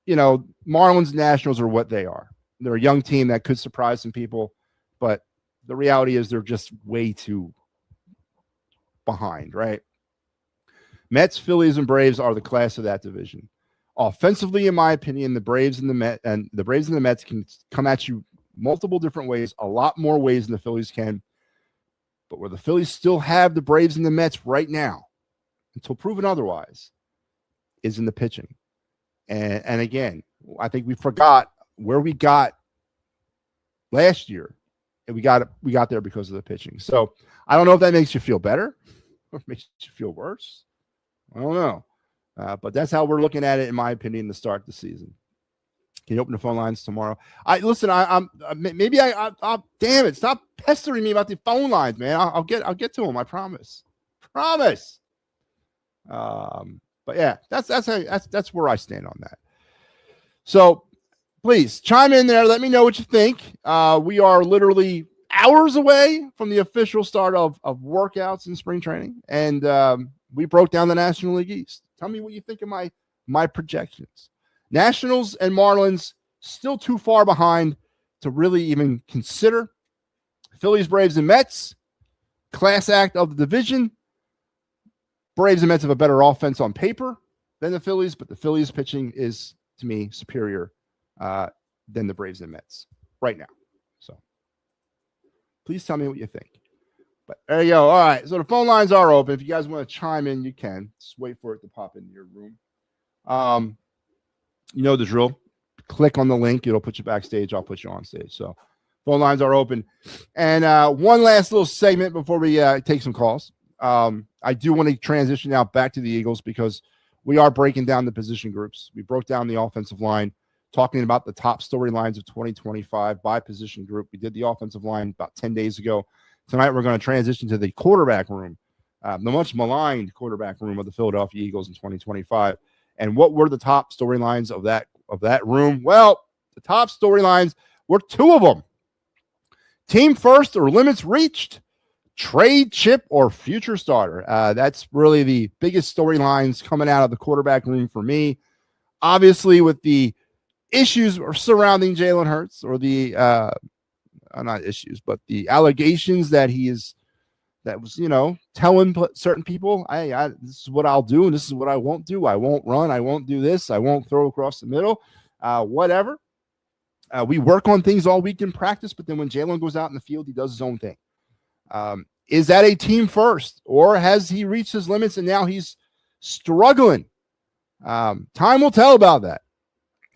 and Nationals are what they are. They're a young team that could surprise some people, but the reality is they're just way too behind, right? Mets, Phillies, and Braves are the class of that division. Offensively, in my opinion, the Braves and the Mets can come at you multiple different ways, a lot more ways than the Phillies can. But where the Phillies still have the Braves and the Mets right now, until proven otherwise, is in the pitching. And again, I think we forgot where we got last year, and we got there because of the pitching. So I don't know if that makes you feel better or makes you feel worse. I don't know. But that's how we're looking at it, in my opinion, to start the season. Can you open the phone lines tomorrow? I'm damn it, stop pestering me about the phone lines, man. I'll get to them. I promise. But yeah, that's where I stand on that. So please chime in there. Let me know what you think. We are literally hours away from the official start of workouts in spring training. And we broke down the National League East. Tell me what you think of my projections. Nationals and Marlins still too far behind to really even consider. Phillies, Braves, and Mets, class act of the division. Braves and Mets have a better offense on paper than the Phillies, but the Phillies pitching is, to me, superior than the Braves and Mets right now. So please tell me what you think. But there you go. All right. So the phone lines are open. If you guys want to chime in, you can. Just wait for it to pop into your room. You know the drill. Click on the link. It'll put you backstage. I'll put you on stage. So phone lines are open. And one last little segment before we take some calls. I do want to transition now back to the Eagles because we are breaking down the position groups. We broke down the offensive line, talking about the top storylines of 2025 by position group. We did the offensive line about 10 days ago. Tonight, we're going to transition to the quarterback room, the much maligned quarterback room of the Philadelphia Eagles in 2025. And what were the top storylines of that room? Well, the top storylines were two of them. Team first or limits reached, trade chip or future starter. That's really the biggest storylines coming out of the quarterback room for me. Obviously, with the issues surrounding Jalen Hurts, or the not issues, but the allegations that telling certain people, I this is what I'll do and this is what I won't do. I won't run. I won't do this. I won't throw across the middle. Whatever. We work on things all week in practice, but then when Jalen goes out in the field, he does his own thing. Is that a team first, or has he reached his limits and now he's struggling? Time will tell about that.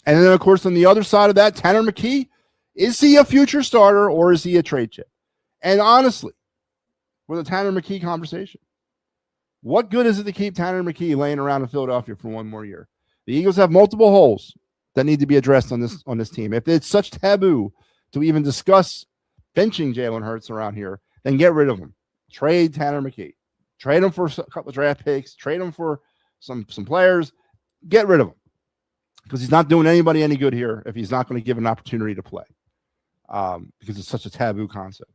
And then, of course, on the other side of that, Tanner McKee, is he a future starter or is he a trade chip? And honestly, with the Tanner McKee conversation, what good is it to keep Tanner McKee laying around in Philadelphia for one more year? The Eagles have multiple holes that need to be addressed on this team. If it's such taboo to even discuss benching Jalen Hurts around here, then get rid of him. Trade Tanner McKee. Trade him for a couple of draft picks. Trade him for some players. Get rid of him, because he's not doing anybody any good here if he's not going to give an opportunity to play, because it's such a taboo concept.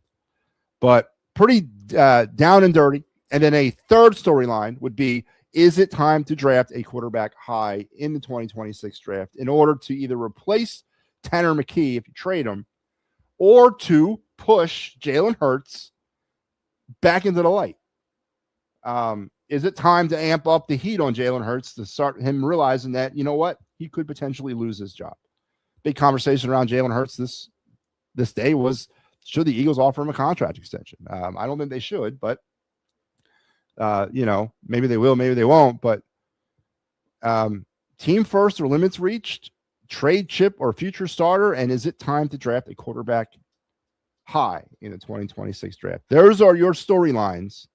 But pretty down and dirty. And then a third storyline would be, is it time to draft a quarterback high in the 2026 draft in order to either replace Tanner McKee if you trade him, or to push Jalen Hurts back into the light? Is it time to amp up the heat on Jalen Hurts to start him realizing that, you know what, he could potentially lose his job? Big conversation around Jalen Hurts this day was, should the Eagles offer him a contract extension? I don't think they should, but maybe they will, maybe they won't. But team first or limits reached, trade chip or future starter, and is it time to draft a quarterback high in the 2026 draft? Those are your storylines,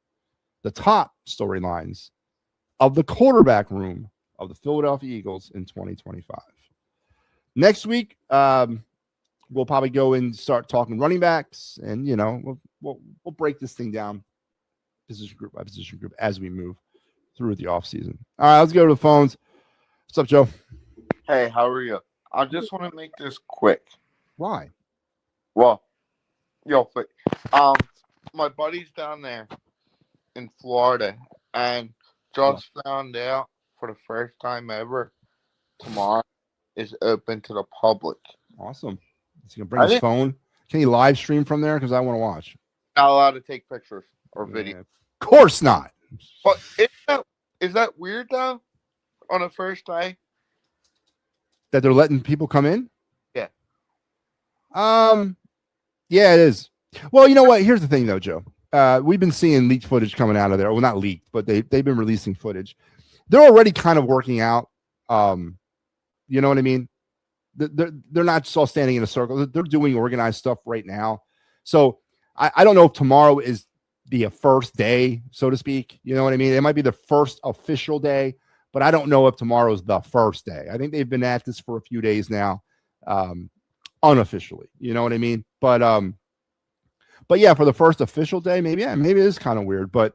the top storylines of the quarterback room of the Philadelphia Eagles in 2025. Next week, we'll probably go and start talking running backs, and we'll break this thing down position group by position group as we move through the offseason. All right, let's go to the phones. What's up, Joe? Hey, how are you? I just want to make this quick. Why? Well, quick. My buddy's down there in Florida, and just found out for the first time ever, tomorrow is open to the public. Awesome. Is he gonna bring his phone? Can he live stream from there? Because I want to watch. Not allowed to take pictures or video. Of course not. But is that weird though? On the first day, that they're letting people come in? Yeah. Yeah, it is. Well, you know what? Here's the thing, though, Joe. We've been seeing leaked footage coming out of there. Well, not leaked, but they've been releasing footage. They're already kind of working out. You know what I mean? They're not just all standing in a circle. They're doing organized stuff right now. So I don't know if tomorrow is the first day, so to speak. You know what I mean? It might be the first official day, but I don't know if tomorrow's the first day. I think they've been at this for a few days now, unofficially. You know what I mean? But yeah, for the first official day, maybe it is kind of weird, but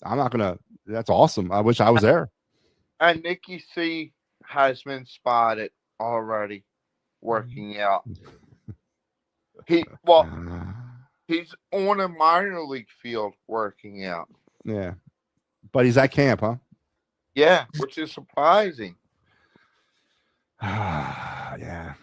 I'm not gonna. That's awesome. I wish I was there. And Nikki C has been spotted already working out. He's on a minor league field working out. Yeah, but he's at camp, huh? Yeah, which is surprising. Yeah.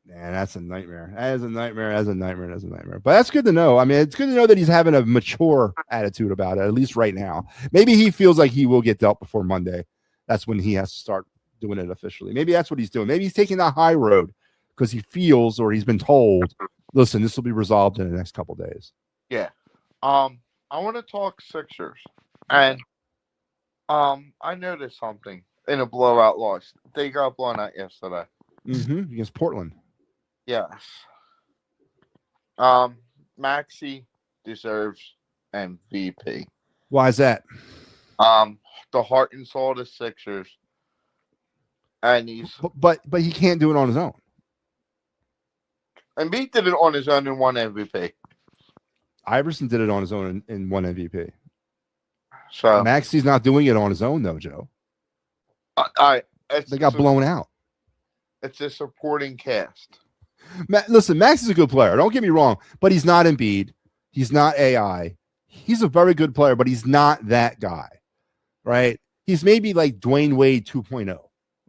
Man, that's a nightmare. That is a nightmare. That's a nightmare. That's a nightmare. But that's good to know. I mean, it's good to know that he's having a mature attitude about it, at least right now. Maybe he feels like he will get dealt before Monday. That's when he has to start doing it officially. Maybe that's what he's doing. Maybe he's taking the high road because he feels or he's been told, listen, this will be resolved in the next couple of days. Yeah. I want to talk Sixers. And I noticed something in a blowout loss. They got blown out yesterday. Against Portland. Yes. Maxey deserves MVP. Why is that? The heart and soul of the Sixers. And but he can't do it on his own. Embiid did it on his own and won MVP. Iverson did it on his own and won MVP. So Maxey's not doing it on his own, though, Joe. They got blown out. It's a supporting cast. Listen, Max is a good player. Don't get me wrong, but he's not Embiid. He's not AI. He's a very good player, but he's not that guy, right? He's maybe like Dwayne Wade 2.0.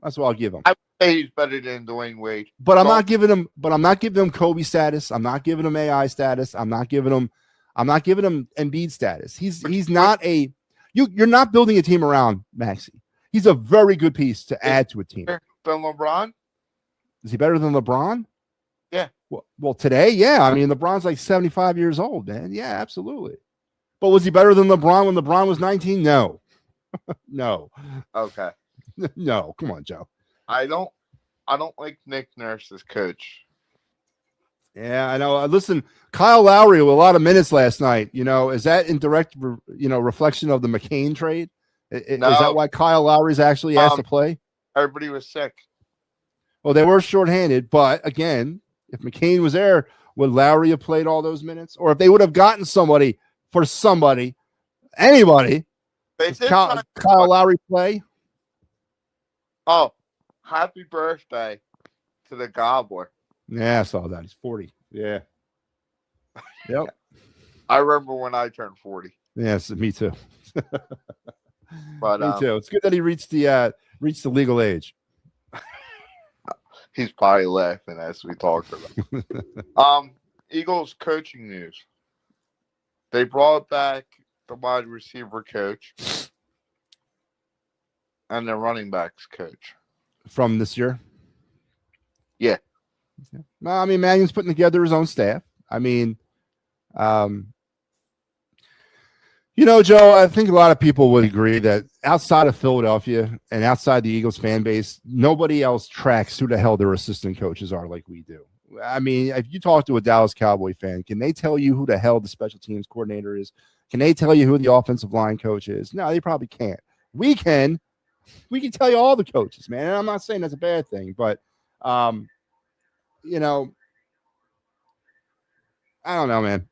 That's what I'll give him. I would say he's better than Dwayne Wade. But I'm not giving him Kobe status. I'm not giving him AI status. I'm not giving him Embiid status. He's not a you're not building a team around Maxey. He's a very good piece to add to a team. Than LeBron? Is he better than LeBron? Yeah. Well, today, yeah. I mean, LeBron's like 75 years old, man. Yeah, absolutely. But was he better than LeBron when LeBron was 19? No. No. Okay. No. Come on, Joe. I don't like Nick Nurse as coach. Yeah, I know. Listen, Kyle Lowry with a lot of minutes last night. Is that in direct, reflection of the McCain trade? Is that why Kyle Lowry's actually asked to play? Everybody was sick. Well, they were shorthanded, but again, if McCain was there, would Lowry have played all those minutes? Or if they would have gotten anybody, Kyle Lowry play? Oh, happy birthday to the Gobbler. Yeah, I saw that. He's 40. Yeah. Yep. I remember when I turned 40. Yes, me too. But me too. It's good that he reached the legal age. He's probably laughing as we talk about. Eagles coaching news. They brought back the wide receiver coach and the running backs coach from this year. Yeah. No, I mean, Mannion's putting together his own staff. I mean, Joe, I think a lot of people would agree that outside of Philadelphia and outside the Eagles fan base, nobody else tracks who the hell their assistant coaches are like we do. I mean, if you talk to a Dallas Cowboy fan, can they tell you who the hell the special teams coordinator is? Can they tell you who the offensive line coach is? No, they probably can't. We can tell you all the coaches, man. And I'm not saying that's a bad thing, but, I don't know, man.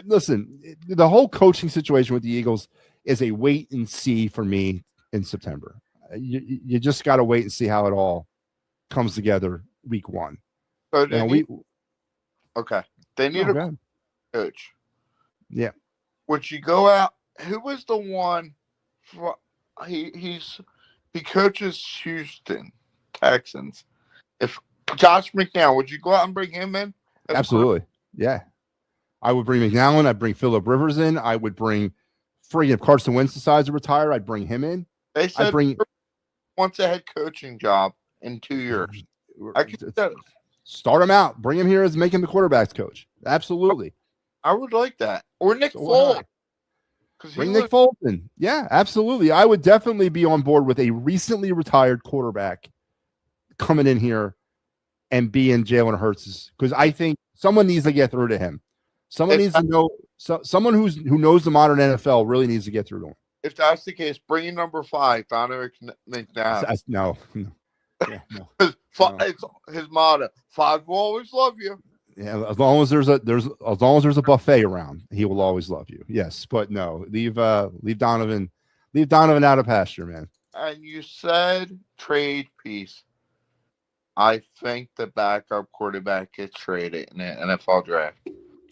Listen, the whole coaching situation with the Eagles is a wait and see for me in September. You just got to wait and see how it all comes together week one. So they need a coach. Yeah. Would you go out? Who was the one? He coaches Houston Texans. If Josh McDowell, would you go out and bring him in? Absolutely. Yeah. I would bring McNown. I'd bring Phillip Rivers in. I would bring if Carson Wentz decides to retire, I'd bring him in. They said wants a head coaching job in 2 years. I could start him out. Bring him here as making the quarterback's coach. Absolutely. I would like that. Or Nick Foles. Bring Nick Foles in. Yeah, absolutely. I would definitely be on board with a recently retired quarterback coming in here and being Jalen Hurts, because I think someone needs to get through to him. Someone needs to know. Someone who knows the modern NFL really needs to get through to him. If that's the case, bring in number 5, Donovan McNabb. No. Yeah, no. It's his motto: 5 will always love you. Yeah, as long as there's a buffet around, he will always love you. Yes, but no, leave Donovan out of pasture, man. And you said trade piece. I think the backup quarterback gets traded in the NFL draft.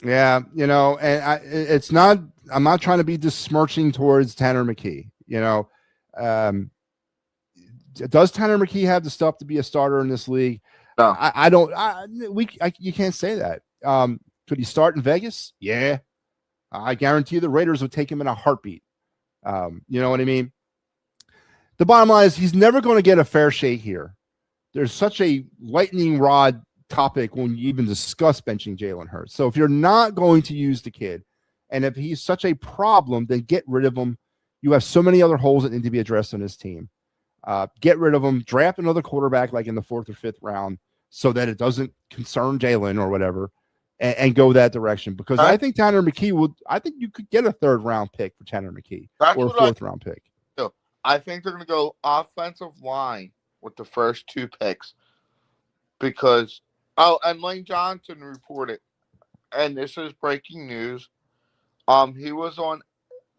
Yeah, and it's not. I'm not trying to be besmirching towards Tanner McKee. Um, does Tanner McKee have the stuff to be a starter in this league? No. I don't. You can't say that. Could he start in Vegas? Yeah, I guarantee you the Raiders would take him in a heartbeat. You know what I mean? The bottom line is he's never going to get a fair shake here. There's such a lightning rod topic when you even discuss benching Jalen Hurts. So if you're not going to use the kid, and if he's such a problem, then get rid of him. You have so many other holes that need to be addressed on this team. Get rid of him. Draft another quarterback like in the 4th or 5th round so that it doesn't concern Jalen or whatever, and go that direction. Because I think Tanner McKee would. I think you could get a 3rd round pick for Tanner McKee or a 4th round pick. I think they're going to go offensive line with the first 2 picks because and Lane Johnson reported, and this is breaking news.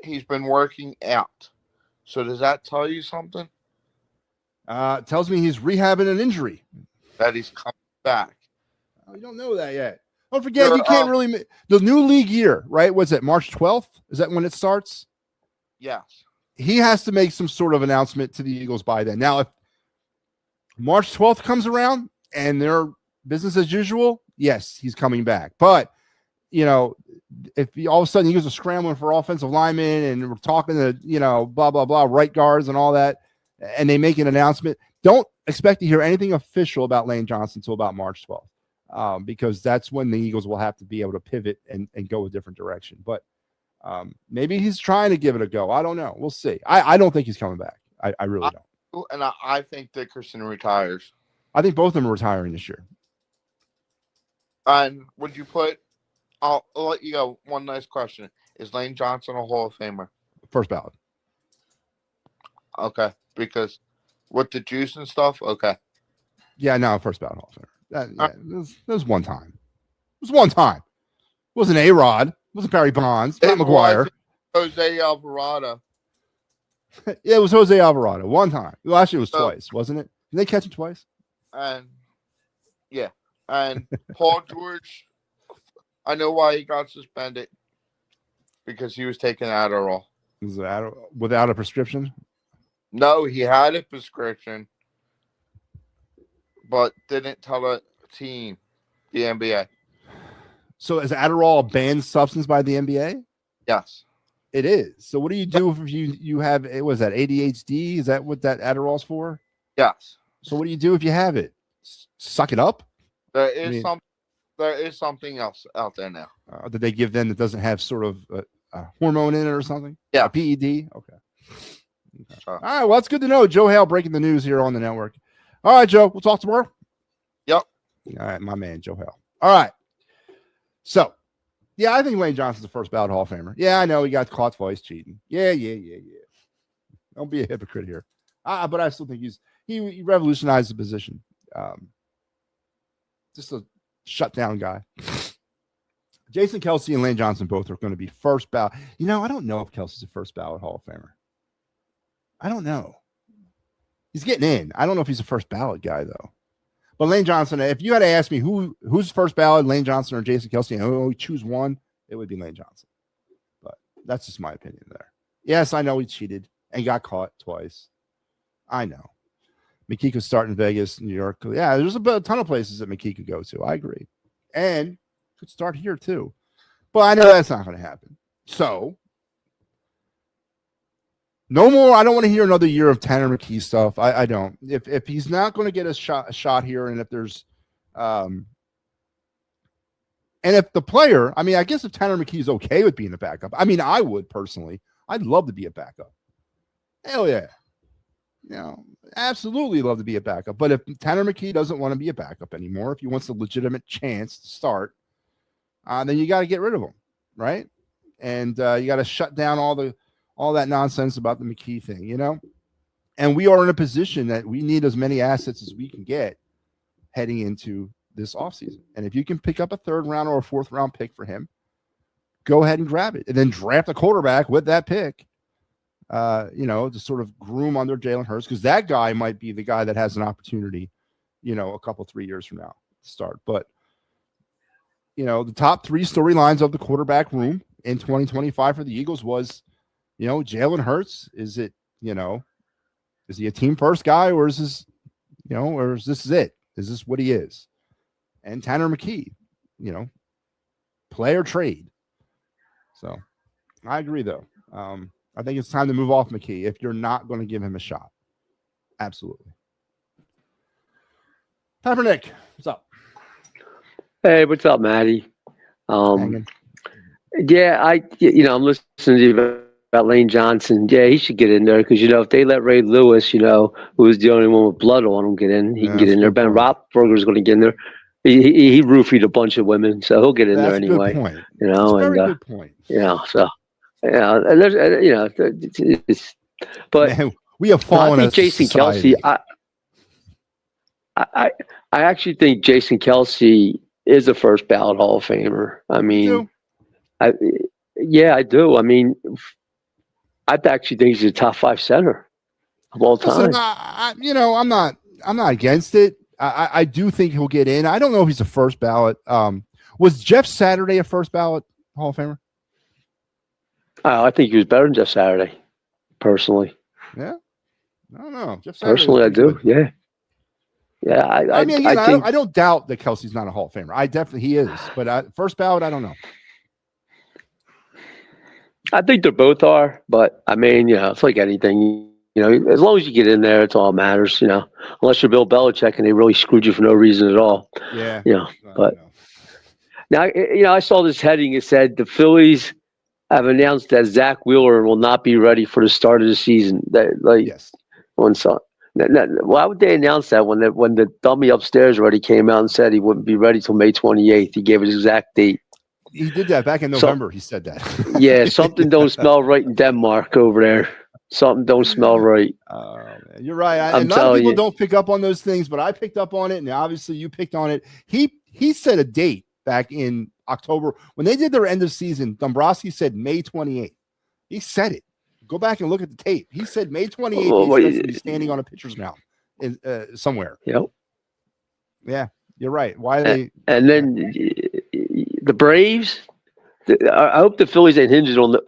He's been working out. So does that tell you something? It tells me he's rehabbing an injury. That he's coming back. Oh, you don't know that yet. Don't forget, you can't really the new league year, right? What's it, March 12th? Is that when it starts? Yes. He has to make some sort of announcement to the Eagles by then. Now, if March 12th comes around and they're business as usual, yes, he's coming back. But, if all of a sudden Eagles are scrambling for offensive linemen and we're talking to, blah, blah, blah, right guards and all that, and they make an announcement, don't expect to hear anything official about Lane Johnson until about March 12th, because that's when the Eagles will have to be able to pivot and go a different direction. But maybe he's trying to give it a go. I don't know. We'll see. I don't think he's coming back. I really don't. And I think Dickerson retires. I think both of them are retiring this year. And would you put? I'll let you go. One nice question: is Lane Johnson a Hall of Famer? First ballot. Okay, because with the juice and stuff. Okay. Yeah, no, first ballot Hall of Famer. That was one time. It was one time. It wasn't A-Rod. It wasn't Barry Bonds. Matt McGuire. Jose Alvarado. Yeah, it was Jose Alvarado. One time. Well, actually, it was twice, wasn't it? Did they catch him twice? And Paul George. I know why he got suspended. Because he was taking Adderall. Was it without a prescription? No, he had a prescription, but didn't tell the team, the NBA. So is Adderall a banned substance by the NBA? Yes. It is. So what do you do if you have, was that ADHD? Is that what that Adderall's for? Yes. So what do you do if you have it? Suck it up? There is something else out there now. That they give them that doesn't have sort of a hormone in it or something? Yeah. A PED? Okay. All right. Well, that's good to know. Joe Hale breaking the news here on the network. All right, Joe. We'll talk tomorrow. Yep. All right, my man, Joe Hale. All right. So, yeah, I think Lane Johnson's the first ballot Hall of Famer. Yeah, I know he got caught twice cheating. Yeah. Don't be a hypocrite here. But I still think he revolutionized the position. Just a shutdown guy. Jason Kelce and Lane Johnson both are going to be first ballot. I don't know if Kelce's a first ballot Hall of Famer. I don't know. He's getting in. I don't know if he's a first ballot guy, though. But Lane Johnson, if you had to ask me who's first ballot, Lane Johnson or Jason Kelce, and only choose one, it would be Lane Johnson. But that's just my opinion there. Yes, I know he cheated and got caught twice. I know. McKee could start in Vegas, New York. Yeah, there's a ton of places that McKee could go to. I agree. And could start here, too. But I know that's not going to happen. So, no more. I don't want to hear another year of Tanner McKee stuff. I don't. If he's not going to get a shot here, and if there's, and if the player, I guess if Tanner McKee's okay with being a backup, I would personally. I'd love to be a backup. Hell yeah, absolutely love to be a backup. But if Tanner McKee doesn't want to be a backup anymore, if he wants a legitimate chance to start, then you got to get rid of him, right? And you got to shut down all that nonsense about the McKee thing, And we are in a position that we need as many assets as we can get heading into this offseason. And if you can pick up a 3rd round or a 4th round pick for him, go ahead and grab it. And then draft a quarterback with that pick, to sort of groom under Jalen Hurts, because that guy might be the guy that has an opportunity a couple 3 years from now to start. But the top 3 storylines of the quarterback room in 2025 for the Eagles was, Jalen Hurts. Is it, is he a team first guy, or is this, or is this it? Is this what he is? And Tanner McKee, play or trade. So I agree, though. I think it's time to move off McKee if you're not going to give him a shot. Absolutely. Peppernick, what's up? Hey, what's up, Matty? Yeah, I'm listening to you about Lane Johnson. Yeah, he should get in there because, if they let Ray Lewis, who's the only one with blood on him, get in, he can get in there. Ben Roethlisberger's going to get in there. He roofied a bunch of women, so he'll get in there anyway. Good point. That's a very good point. But man, we have fallen. I think Jason Kelce. I actually think Jason Kelce is a first ballot Hall of Famer. I mean, I do. I mean, I actually think he's a top 5 center of all time. Listen, I'm not against it. I do think he'll get in. I don't know if he's a first ballot. Was Jeff Saturday a first ballot Hall of Famer? I think he was better than Jeff Saturday, personally. Yeah, I don't know. Jeff Saturday personally, I do. Good. Yeah. I don't doubt that Kelsey's not a Hall of Famer. He is, but first ballot, I don't know. I think they both are, but I mean, it's like anything. As long as you get in there, it's all that matters. Unless you're Bill Belichick and they really screwed you for no reason at all. Yeah. But now, I saw this heading. It said the Phillies have announced that Zach Wheeler will not be ready for the start of the season. Yes. Why would they announce that when the dummy upstairs already came out and said he wouldn't be ready till May 28th? He gave his exact date. He did that back in November. He said that. Yeah, something don't smell right in Denmark over there. Something don't smell right. Man, you're right. A lot of people don't pick up on those things, but I picked up on it, and obviously you picked on it. He said a date back in October when they did their end of season. Dombrowski said May 28th. He said it. Go back and look at the tape. He said May 28th. He's standing on a pitcher's mound somewhere. Yep. Yeah, you're right. Why are they? And then the Braves. I hope the Phillies ain't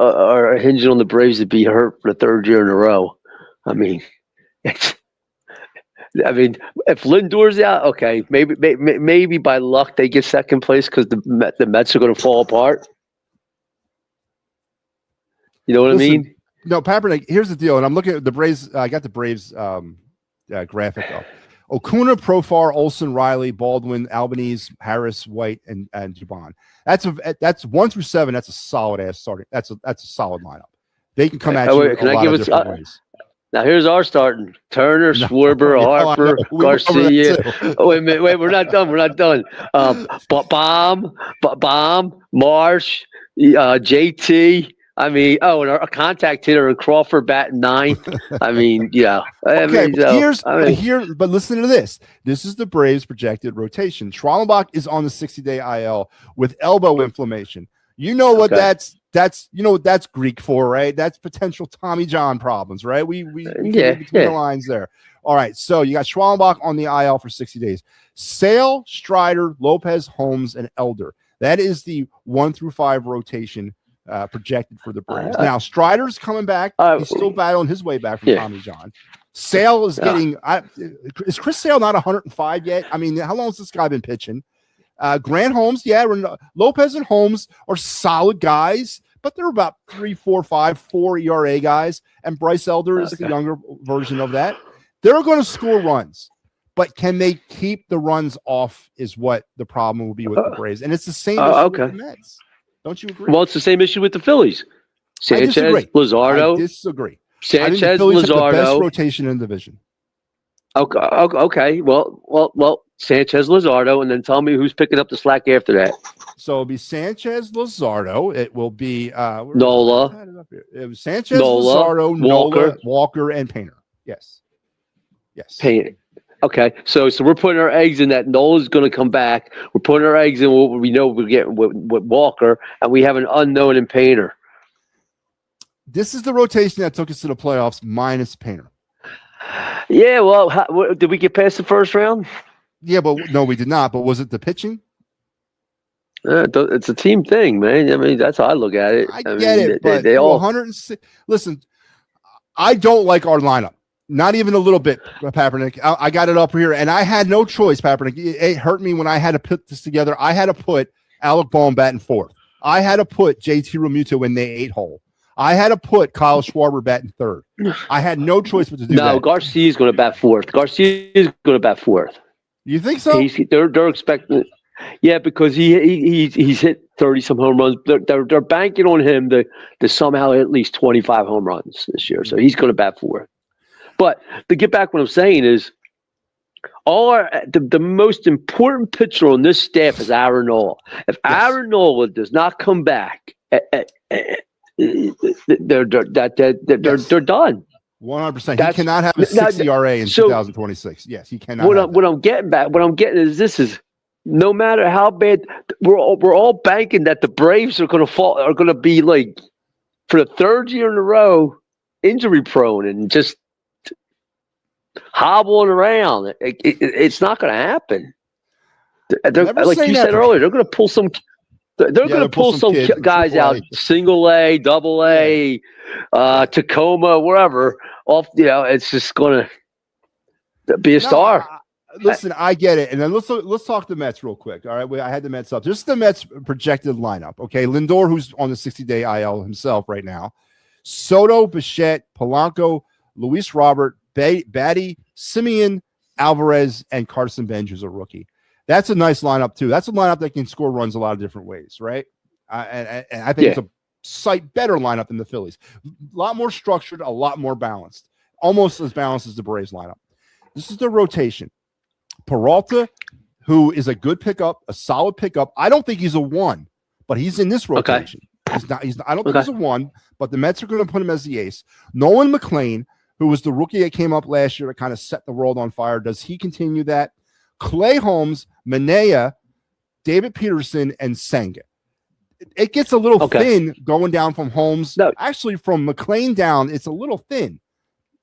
are hinging on the Braves to be hurt for the 3rd year in a row. I mean, if Lindor's out, okay, maybe by luck they get second place because the Mets are going to fall apart. You know what I mean? No, Peppernick. Here's the deal, and I'm looking at the Braves. I got the Braves graphic up. Acuna, Profar, Olsen, Riley, Baldwin, Albanese, Harris, White, and Jabon. That's 1 through 7. That's a solid ass starting. That's a solid lineup. They can come at you in a lot of different ways. Now here's our starting: Turner, Schwarber, Harper, Garcia. Wait a minute. Wait, we're not done. We're not done. Bomb, Marsh, JT. I mean, and our contact hitter in Crawford batting 9th. I mean, yeah. But listen to this. This is the Braves' projected rotation. Schwallenbach is on the 60-day IL with elbow inflammation. You know what that's Greek for, right? That's potential Tommy John problems, right? We can read between the lines there. All right, so you got Schwallenbach on the IL for 60 days. Sale, Strider, Lopez, Holmes, and Elder. That is the 1 through 5 rotation projected for the Braves. Now Strider's coming back. He's still battling his way back from Tommy John. Sale is getting. Is Chris Sale not 105 yet? I mean, how long has this guy been pitching? Grant Holmes, Lopez and Holmes are solid guys, but they're about 3, 4, 5, 4 ERA guys, and Bryce Elder is the younger version of that. They're going to score runs, but can they keep the runs off? Is what the problem will be with the Braves, and it's the same with the Mets. Don't you agree? Well, it's the same issue with the Phillies. Sanchez, Luzardo. I disagree. Sanchez, I think the Phillies have the best Luzardo. rotation in the division. Okay. Well, Sanchez, Luzardo, and then tell me who's picking up the slack after that. So it'll be Sanchez, Luzardo. It will be Nola. It was Sanchez, Luzardo, Walker, and Painter. Yes. Painter. Okay, so we're putting our eggs in that Nola's going to come back. We're putting our eggs in what we know we're getting with Walker, and we have an unknown in Painter. This is the rotation that took us to the playoffs minus Painter. Yeah, well, did we get past the first round? Yeah, but no, we did not. But was it the pitching? It's a team thing, man. I mean, that's how I look at it. I get it, but they all 106. Listen, I don't like our lineup. Not even a little bit, Papernick. I got it up here, and I had no choice, Papernick. It hurt me when I had to put this together. I had to put Alec Bohm batting fourth. I had to put JT Realmuto in the 8-hole. I had to put Kyle Schwarber batting third. I had no choice but to do that. No, Garcia's going to bat fourth. You think so? They're expecting. Yeah, because he's hit 30-some home runs. They're banking on him to somehow hit at least 25 home runs this year. So he's going to bat fourth. But to get back, what I'm saying is, the most important pitcher on this staff is Aaron Nola. If Aaron Nola does not come back, they're done. 100%. He cannot have a 6 ERA in 2026. Yes, he cannot. What I'm getting is this is no matter how bad we're all banking that the Braves are going to be like for the third year in a row injury prone and just hobbling around. It's not going to happen. Like you said earlier, they're going to pull some. They're going to pull some guys out, single A, double A, Tacoma, wherever. Off, it's just going to be a star. Listen, I get it, and then let's talk the Mets real quick. All right, I had the Mets up. This is the Mets projected lineup. Okay, Lindor, who's on the 60-day IL himself right now. Soto, Bichette, Polanco, Luis Robert, Batty, Simeon, Alvarez, and Carson Bench, who's a rookie. That's a nice lineup, too. That's a lineup that can score runs a lot of different ways, right? And I think it's a better lineup than the Phillies. A lot more structured, a lot more balanced. Almost as balanced as the Braves lineup. This is the rotation. Peralta, who is a good pickup, a solid pickup. I don't think he's a 1, but he's in this rotation. Okay. I don't think he's a 1, but the Mets are going to put him as the ace. Nolan McLean, who was the rookie that came up last year to kind of set the world on fire. Does he continue that? Clay Holmes, Manea, David Peterson, and Senga. It gets a little thin going down from Holmes. No. Actually, from McLean down, it's a little thin.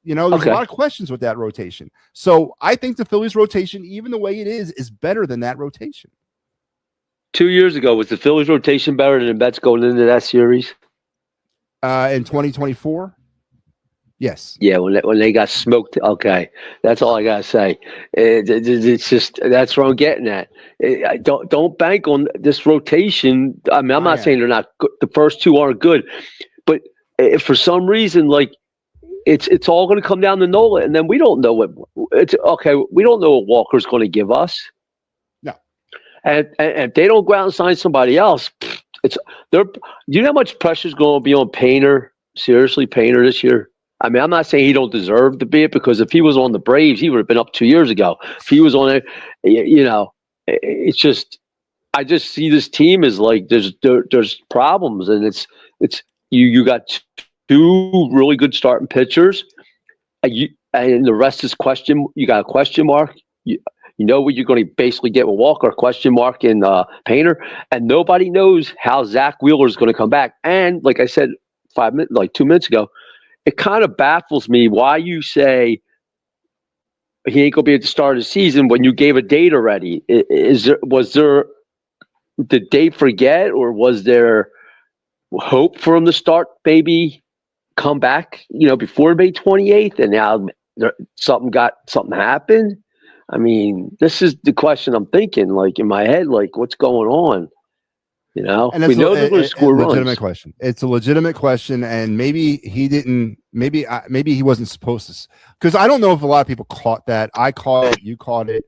There's a lot of questions with that rotation. So I think the Phillies rotation, even the way it is better than that rotation. 2 years ago, was the Phillies rotation better than the Mets going into that series? In 2024? Yes. Yeah, when they got smoked. Okay, that's all I gotta say. It's just that's what I'm getting at. Don't bank on this rotation. I mean, I'm not saying they're not good. The first two aren't good, but if for some reason, like it's all going to come down to Nola, and then we don't know what it's. Okay, we don't know what Walker's going to give us. No, and if they don't go out and sign somebody else, it's there. Do you know how much pressure is going to be on Painter? Seriously, Painter this year. I mean, I'm not saying he don't deserve to be it, because if he was on the Braves, he would have been up 2 years ago. If he was on it, it's just, I just see this team as like there's problems, and it's you got two really good starting pitchers, and the rest is question. You got a question mark. You know what you're going to basically get with Walker, question mark, in Painter, and nobody knows how Zach Wheeler is going to come back. And like I said 2 minutes ago, it kind of baffles me why you say he ain't gonna be at the start of the season when you gave a date already. Was there did they forget, or was there hope for him to start, maybe come back, before May 28th, and now something happened? I mean, this is the question I'm thinking, like in my head, like what's going on? And we know they're going to score runs. Legitimate question. It's a legitimate question, and maybe he didn't. Maybe he wasn't supposed to. Because I don't know if a lot of people caught that. I caught it. You caught it.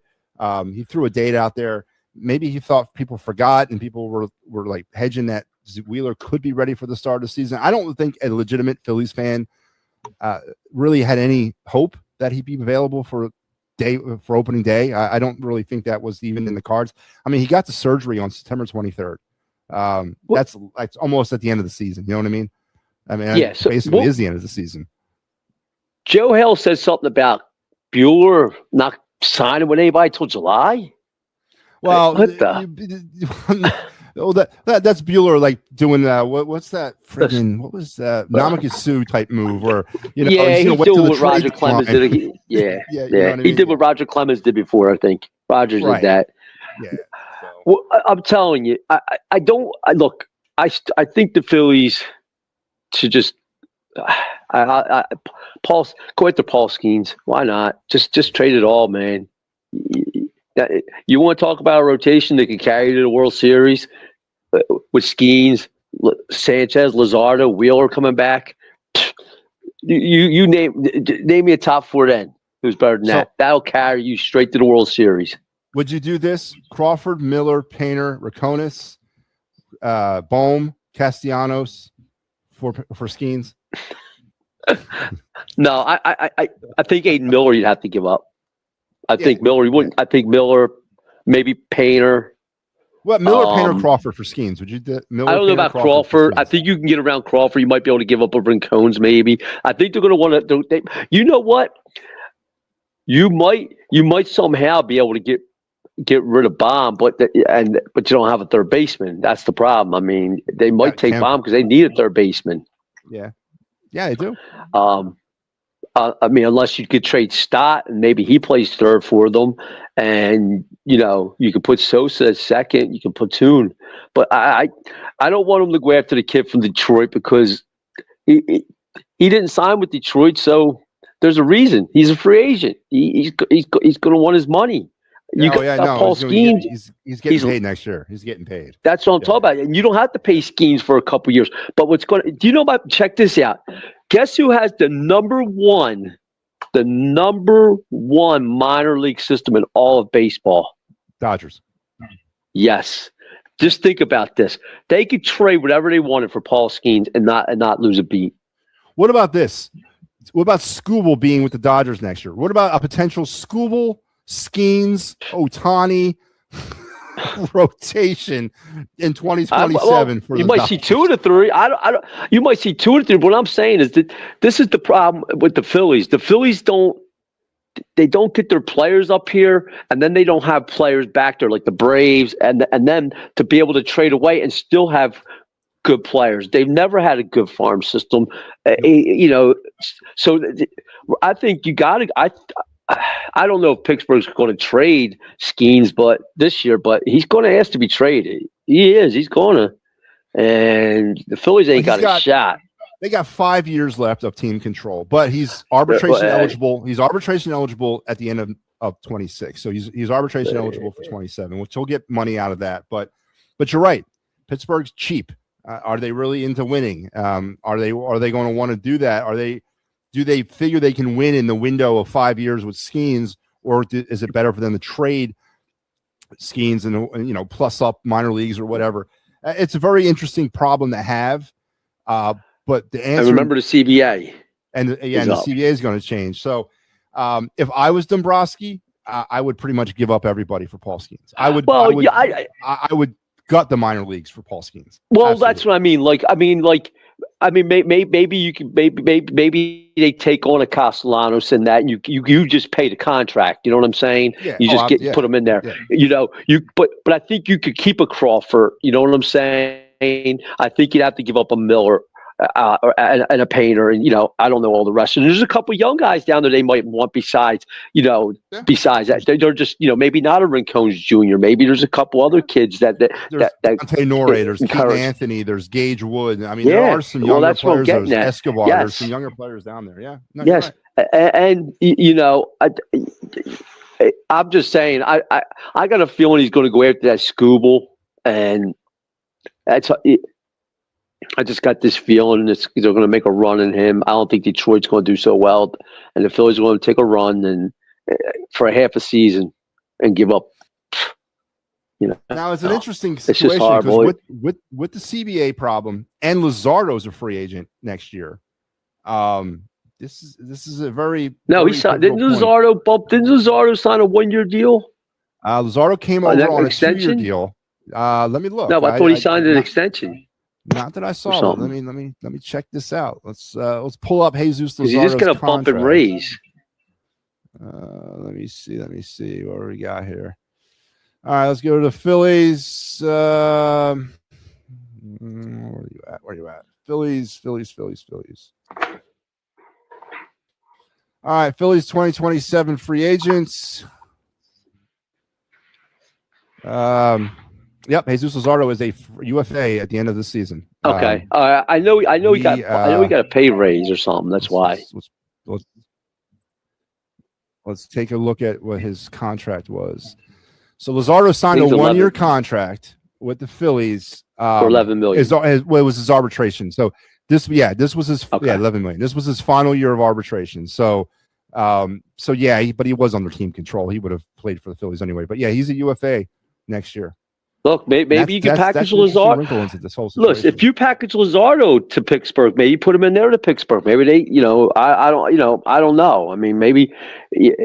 He threw a date out there. Maybe he thought people forgot, and people were like hedging that Wheeler could be ready for the start of the season. I don't think a legitimate Phillies fan really had any hope that he'd be available for opening day. I don't really think that was even in the cards. I mean, he got the surgery on September 23rd. That's almost at the end of the season. You know what I mean? So basically is the end of the season. Joe Hale says something about Bueller not signing with anybody till July. Well, Oh, that's Bueller like doing what's that friggin' what was that Namakasu type move where he's he wait did till the what Roger trade Clemens deadline. did. Yeah, yeah, yeah. What I mean? He did what Roger Clemens did before. I think Roger did that. Yeah. So. Well, I'm telling you, I don't. Look, I think the Phillies should just. Paul, go after Paul Skeens. Why not? Just trade it all, man. You want to talk about a rotation that could carry you to the World Series with Skeens, Sanchez, Luzardo, Wheeler coming back? You name me a top four then. Who's better than that? That'll carry you straight to the World Series. Would you do this? Crawford, Miller, Painter, Raconis, Bohm, Castellanos for Skeens? No, I think Aiden Miller you'd have to give up. I think Miller you wouldn't. I think Miller, maybe Painter. What Miller, Painter, Crawford for Skeens? Would you do Miller? I don't know about Crawford. I think you can get around Crawford. You might be able to give up over Cones, maybe. I think they're going to want to. You know what? You might somehow be able to get rid of Baum, but you don't have a third baseman. That's the problem. I mean, they might take Baum because they need a third baseman. Yeah, they do. I mean, unless you could trade Stott and maybe he plays third for them, and you could put Sosa at second, you can platoon. But I don't want him to go after the kid from Detroit because he didn't sign with Detroit, so there's a reason. He's a free agent. He's going to want his money. Paul Skeens. He's getting paid next year. He's getting paid. That's what I'm talking about. And you don't have to pay Skeens for a couple years. But do you know about? Check this out. Guess who has the number one minor league system in all of baseball? Dodgers. Yes. Just think about this. They could trade whatever they wanted for Paul Skeens and not lose a beat. What about this? What about Skubal being with the Dodgers next year? What about a potential Skubal, Skeens, Ohtani rotation in 2027 for you the might Dodgers? see 2 of the 3. You might see 2 of the 3. But what I'm saying is that this is the problem with the Phillies. The Phillies don't get their players up here, and then they don't have players back there like the Braves, and then to be able to trade away and still have good players. They've never had a good farm system, So I think you got to. I don't know if Pittsburgh's going to trade Skeens, this year, but he's going to ask to be traded. He is. He's going to, and the Phillies ain't got a shot. They got 5 years left of team control, but he's arbitration eligible. He's arbitration eligible at the end of 26. So he's arbitration eligible for 27, which he'll get money out of that. But you're right. Pittsburgh's cheap. Are they really into winning? Are they going to want to do that? Do they figure they can win in the window of 5 years with Skeens, or is it better for them to trade Skeens and plus up minor leagues or whatever? It's a very interesting problem to have. But the answer. And remember the CBA. And the CBA is going to change. So if I was Dombrowski, I would pretty much give up everybody for Paul Skeens. I would gut the minor leagues for Paul Skeens. Well, absolutely. That's what I mean. Maybe you can maybe they take on a Castellanos and that you just pay the contract. You know what I'm saying? Yeah. You just put them in there. Yeah. But I think you could keep a Crawford. You know what I'm saying? I think you'd have to give up a Miller. And a Painter, and I don't know all the rest. And there's a couple young guys down there they might want besides that. They're just maybe not a Rincones Jr. Maybe there's a couple other kids that Norrie, there's Keaton Anthony, there's Gage Wood. I mean, there are some younger players. There's Escobar. Yes. There's some younger players down there. Yeah. No, yes, right. And I'm just saying, I got a feeling he's going to go after that Skubal, and that's. I just got this feeling they're going to make a run in him. I don't think Detroit's going to do so well, and the Phillies are going to take a run and for a half a season and give up. Now it's an interesting situation because with the CBA problem and Luzardo's a free agent next year. This is a very he signed. Didn't Luzardo sign a 1-year deal? Luzardo came over on a 2-year deal. Let me look. No, I thought he signed an extension. Not that I saw it. Let me check this out. Let's pull up Jesus Luzardo's He's just gonna bump and raise. Let me see what we got here. All right, let's go to the Phillies. Where are you at? Phillies. All right, Phillies 2027 free agents. Yep, Jesus Luzardo is a UFA at the end of the season. Okay, I know he got a pay raise or something. That's why. Let's take a look at what his contract was. So Luzardo signed a 1-year contract with the Phillies for $11 million. It was his arbitration. So this was his $11 million. This was his final year of arbitration. So but he was under team control. He would have played for the Phillies anyway. But yeah, he's a UFA next year. Look, maybe you can package Luzardo. Look, if you package Luzardo to Pittsburgh, maybe put him in there to Pittsburgh. Maybe they, I don't know. I mean, maybe, he's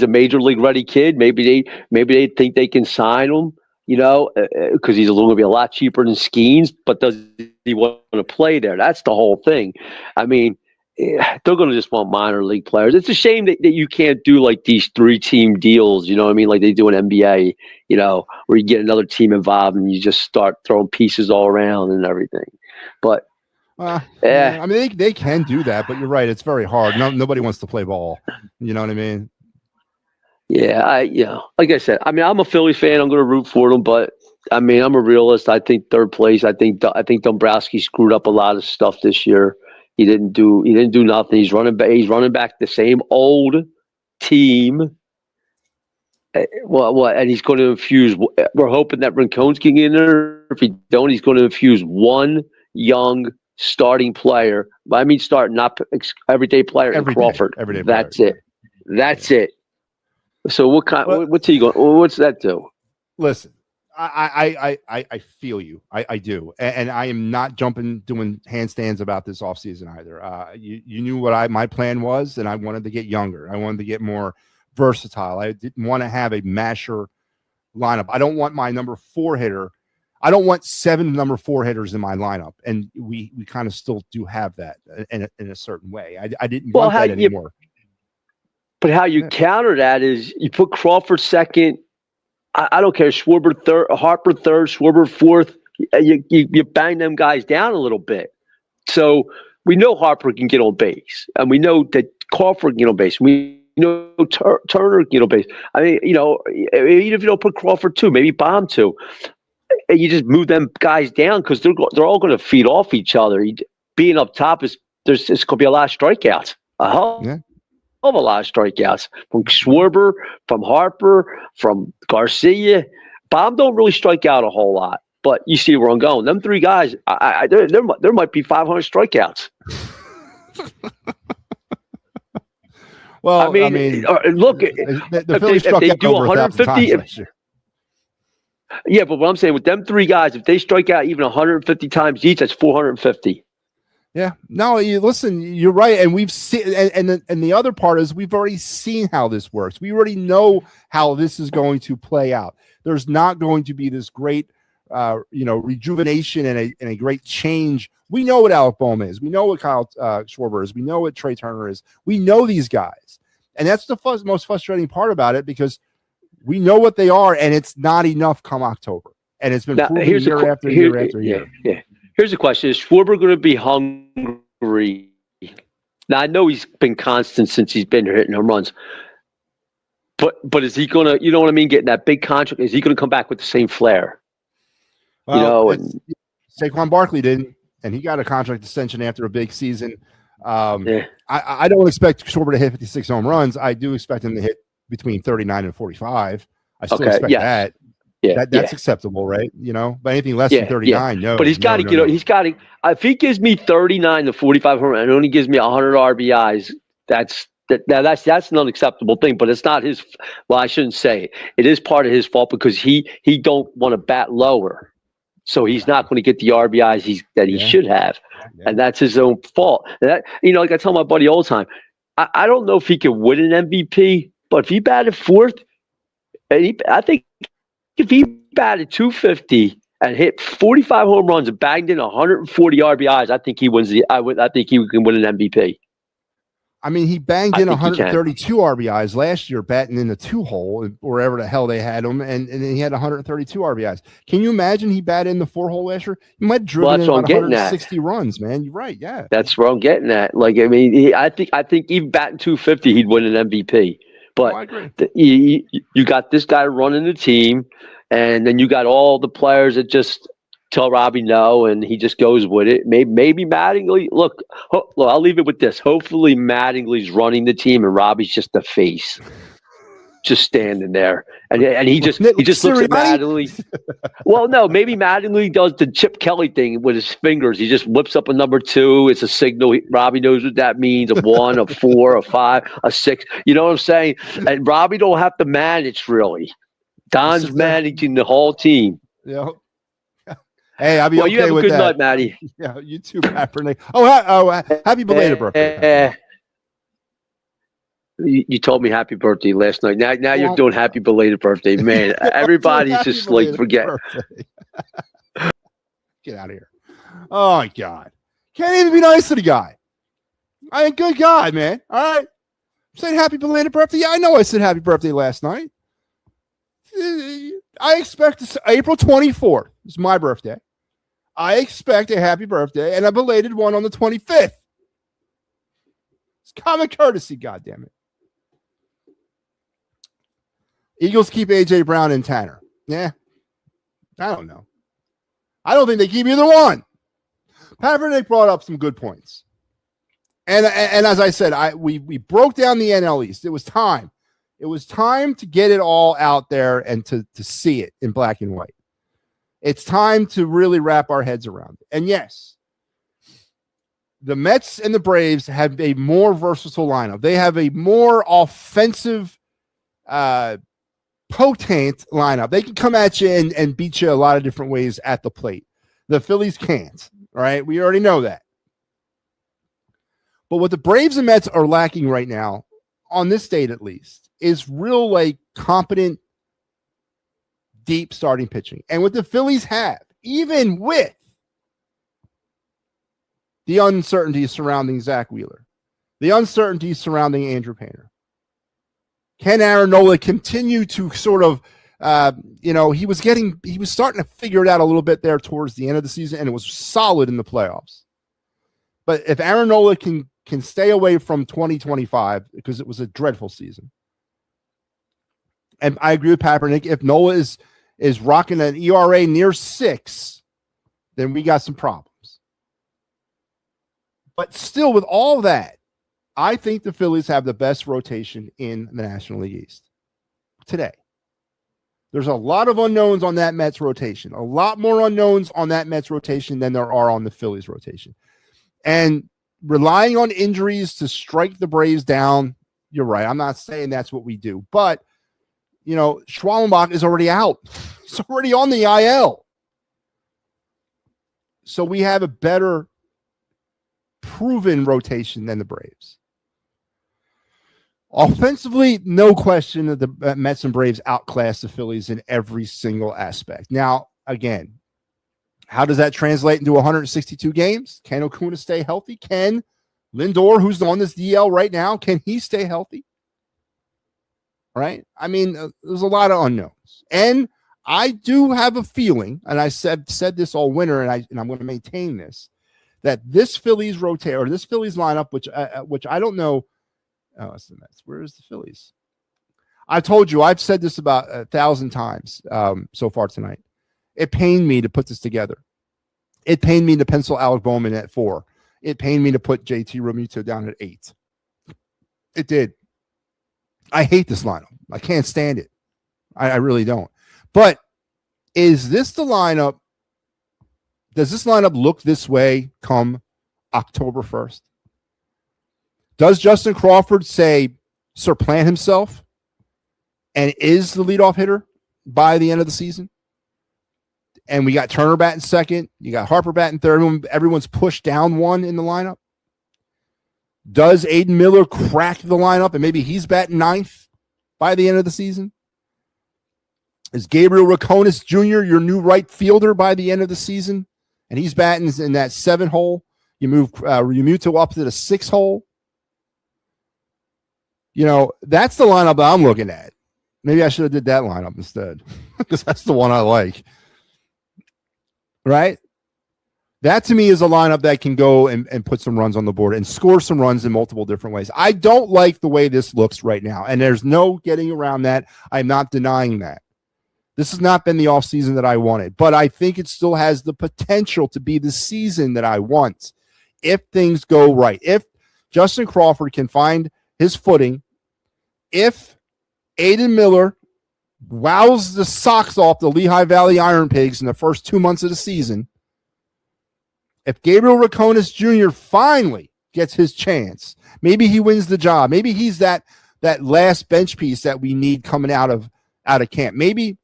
a major league ready kid. Maybe they think they can sign him, because he's going to be a lot cheaper than Skeens. But does he want to play there? That's the whole thing. I mean, they're going to just want minor league players. It's a shame that you can't do like these 3-team deals, you know what I mean? Like they do in NBA, where you get another team involved and you just start throwing pieces all around and everything. But I mean, they can do that, but you're right. It's very hard. Nobody wants to play ball. You know what I mean? Yeah, like I said, I mean, I'm a Phillies fan. I'm going to root for them, but I mean, I'm a realist. I think third place. I think Dombrowski screwed up a lot of stuff this year. He didn't do nothing. He's running back the same old team. And he's going to infuse. We're hoping that Rincone's getting in there. If he don't, he's going to infuse one young starting player. I mean, not everyday player in Crawford. That's it. That's it. So what's he going? What's that do? Listen. I feel you. I do. And I am not doing handstands about this offseason either. You knew what my plan was, and I wanted to get younger. I wanted to get more versatile. I didn't want to have a masher lineup. I don't want my number 4 hitter. I don't want 7 number 4 hitters in my lineup. And we kind of still do have that in a certain way. I didn't want that anymore. But how you counter that is you put Crawford second. I don't care. Schwarber third, Harper third, Schwarber fourth. You bang them guys down a little bit. So we know Harper can get on base, and we know that Crawford can get on base. We know Turner can get on base. I mean, even if you don't put Crawford 2, maybe bomb 2, and you just move them guys down because they're all going to feed off each other. Being up top it's going to be a lot of strikeouts. Of a lot of strikeouts from Schwarber, from Harper, from Garcia. Bob don't really strike out a whole lot, but you see where I'm going. Them 3 guys, there might be 500 strikeouts. Well, I mean look, the Phillies if they do over 150, yeah, but what I'm saying with them 3 guys, if they strike out even 150 times each, that's 450. Yeah, no, listen, you're right. And we've seen, and the other part is we've already seen how this works. We already know how this is going to play out. There's not going to be this great, rejuvenation and a great change. We know what Alec Boehm is. We know what Kyle Schwarber is. We know what Trey Turner is. We know these guys. And that's the most frustrating part about it because we know what they are, and it's not enough come October. And it's been proven year after year. Yeah. Here's the question: is Schwarber going to be hungry? Now I know he's been constant since he's been hitting home runs, but is he going to? You know what I mean? Getting that big contract, is he going to come back with the same flair? Well, Saquon Barkley didn't, and he got a contract extension after a big season. I don't expect Schwarber to hit 56 home runs. I do expect him to hit between 39 and 45. I still expect that. Yeah, that's acceptable, right? But anything less than 39, no. But he's got to get. No. He's got to. If he gives me 39 to 45 home runs and only gives me 100 RBIs, that's an unacceptable thing. But it's not his. Well, I shouldn't say it. It is part of his fault because he don't want to bat lower, so he's not going to get the RBIs that he should have, and that's his own fault. And that, like I tell my buddy all the time, I don't know if he can win an MVP, but if he batted 4th, and I think. If he batted 250 and hit 45 home runs and bagged in 140 RBIs, I think he wins I think he can win an MVP. I mean, he banged in 132 RBIs last year, batting in the 2-hole, wherever the hell they had him, and he had 132 RBIs. Can you imagine he batted in the 4-hole last year? He might have driven in about 160 runs, man. You're right, yeah. That's where I'm getting at. Like, I mean, I think even batting 250, he'd win an MVP. But I agree. You got this guy running the team, and then you got all the players that just tell Robbie no, and he just goes with it. Maybe Mattingly. Look, I'll leave it with this. Hopefully, Mattingly's running the team, and Robbie's just the face, just standing there, and he just looks at Mattingly. Well, no, maybe Mattingly does the Chip Kelly thing with his fingers. He just whips up a number 2. It's a signal. Robbie knows what that means: a 1, a 4, a 5, a 6. You know what I'm saying? And Robbie don't have to manage really. Don's managing the whole team. Yeah. Hey, I'll be okay with that. You have a good night, Matty. Yeah, you too, Kaepernick. Oh, happy belated birthday. You told me happy birthday last night. Now you're doing happy belated birthday, man. Everybody's just like forget. Get out of here. Oh my God. Can't even be nice to the guy. I ain't good guy, man. All right. I'm saying happy belated birthday. Yeah, I know I said happy birthday last night. I expect April 24th is my birthday. I expect a happy birthday and a belated one on the 25th. It's common courtesy, goddammit. Eagles keep A.J. Brown and Tanner. Yeah. I don't know. I don't think they keep either one. Kaepernick brought up some good points. And as I said, we broke down the NL East. It was time. It was time to get it all out there and to see it in black and white. It's time to really wrap our heads around it. And yes, the Mets and the Braves have a more versatile lineup. They have a more offensive, potent lineup. They can come at you and beat you a lot of different ways at the plate. The Phillies can't, right? We already know that. But what the Braves and Mets are lacking right now, on this date at least, is real, like, competent, deep starting pitching. And what the Phillies have, even with the uncertainty surrounding Zach Wheeler, the uncertainty surrounding Andrew Painter, can Aaron Nola continue to sort of, he was starting to figure it out a little bit there towards the end of the season, and it was solid in the playoffs. But if Aaron Nola can stay away from 2025, because it was a dreadful season, and I agree with Kaepernick, if Nola is rocking an ERA near 6, then we got some problems. But still, with all that, I think the Phillies have the best rotation in the National League East today. There's a lot of unknowns on that Mets rotation, a lot more unknowns on that Mets rotation than there are on the Phillies rotation. And relying on injuries to strike the Braves down, you're right. I'm not saying that's what we do, but Schwallenbach is already out. He's already on the IL. So we have a better proven rotation than the Braves. Offensively, no question that the Mets and Braves outclass the Phillies in every single aspect. Now, again, how does that translate into 162 games? Can Acuna stay healthy? Can Lindor, who's on this DL right now, can he stay healthy? Right? I mean, there's a lot of unknowns. And I do have a feeling, and I said this all winter, and I'm going to maintain this, that this Phillies rotate, or this Phillies lineup, which I don't know. Oh, it's the Mets. Where is the Phillies? I told you, I've said this about 1,000 times so far tonight. It pained me to put this together. It pained me to pencil Alec Bowman at 4. It pained me to put JT Realmuto down at 8. It did. I hate this lineup. I can't stand it. I really don't. But is this the lineup? Does this lineup look this way come October 1st? Does Justin Crawford supplant himself and is the leadoff hitter by the end of the season? And we got Turner batting second. You got Harper batting third. Everyone's pushed down one in the lineup. Does Aiden Miller crack the lineup and maybe he's batting 9th by the end of the season? Is Gabriel Raconis Jr. your new right fielder by the end of the season? And he's batting in that 7 hole. You move Realmuto up to the 6 hole. That's the lineup that I'm looking at. Maybe I should have did that lineup instead because that's the one I like. Right? That to me is a lineup that can go and put some runs on the board and score some runs in multiple different ways. I don't like the way this looks right now, and there's no getting around that. I'm not denying that. This has not been the offseason that I wanted, but I think it still has the potential to be the season that I want if things go right. If Justin Crawford can find his footing, if Aiden Miller wows the socks off the Lehigh Valley Iron Pigs in the first 2 months of the season, if Gabriel Raconis Jr. finally gets his chance, maybe he wins the job. Maybe he's that last bench piece that we need coming out of camp. Maybe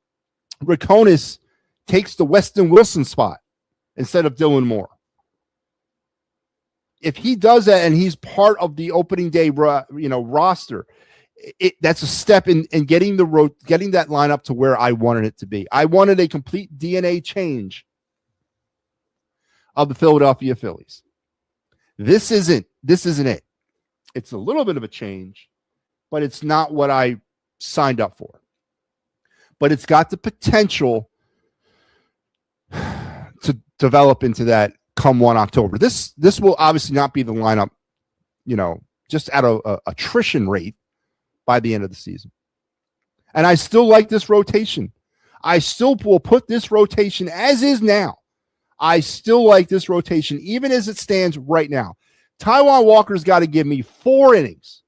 Raconis takes the Weston Wilson spot instead of Dylan Moore. If he does that and he's part of the opening day, roster, that's a step in getting that lineup to where I wanted it to be. I wanted a complete DNA change of the Philadelphia Phillies. This isn't it. It's a little bit of a change, but it's not what I signed up for. But it's got the potential to develop into that come 1 October. This will obviously not be the lineup, just at a attrition rate by the end of the season. And I still like this rotation. I still will put this rotation as is now. I still like this rotation, even as it stands right now. Taijuan Walker's got to give me 4 innings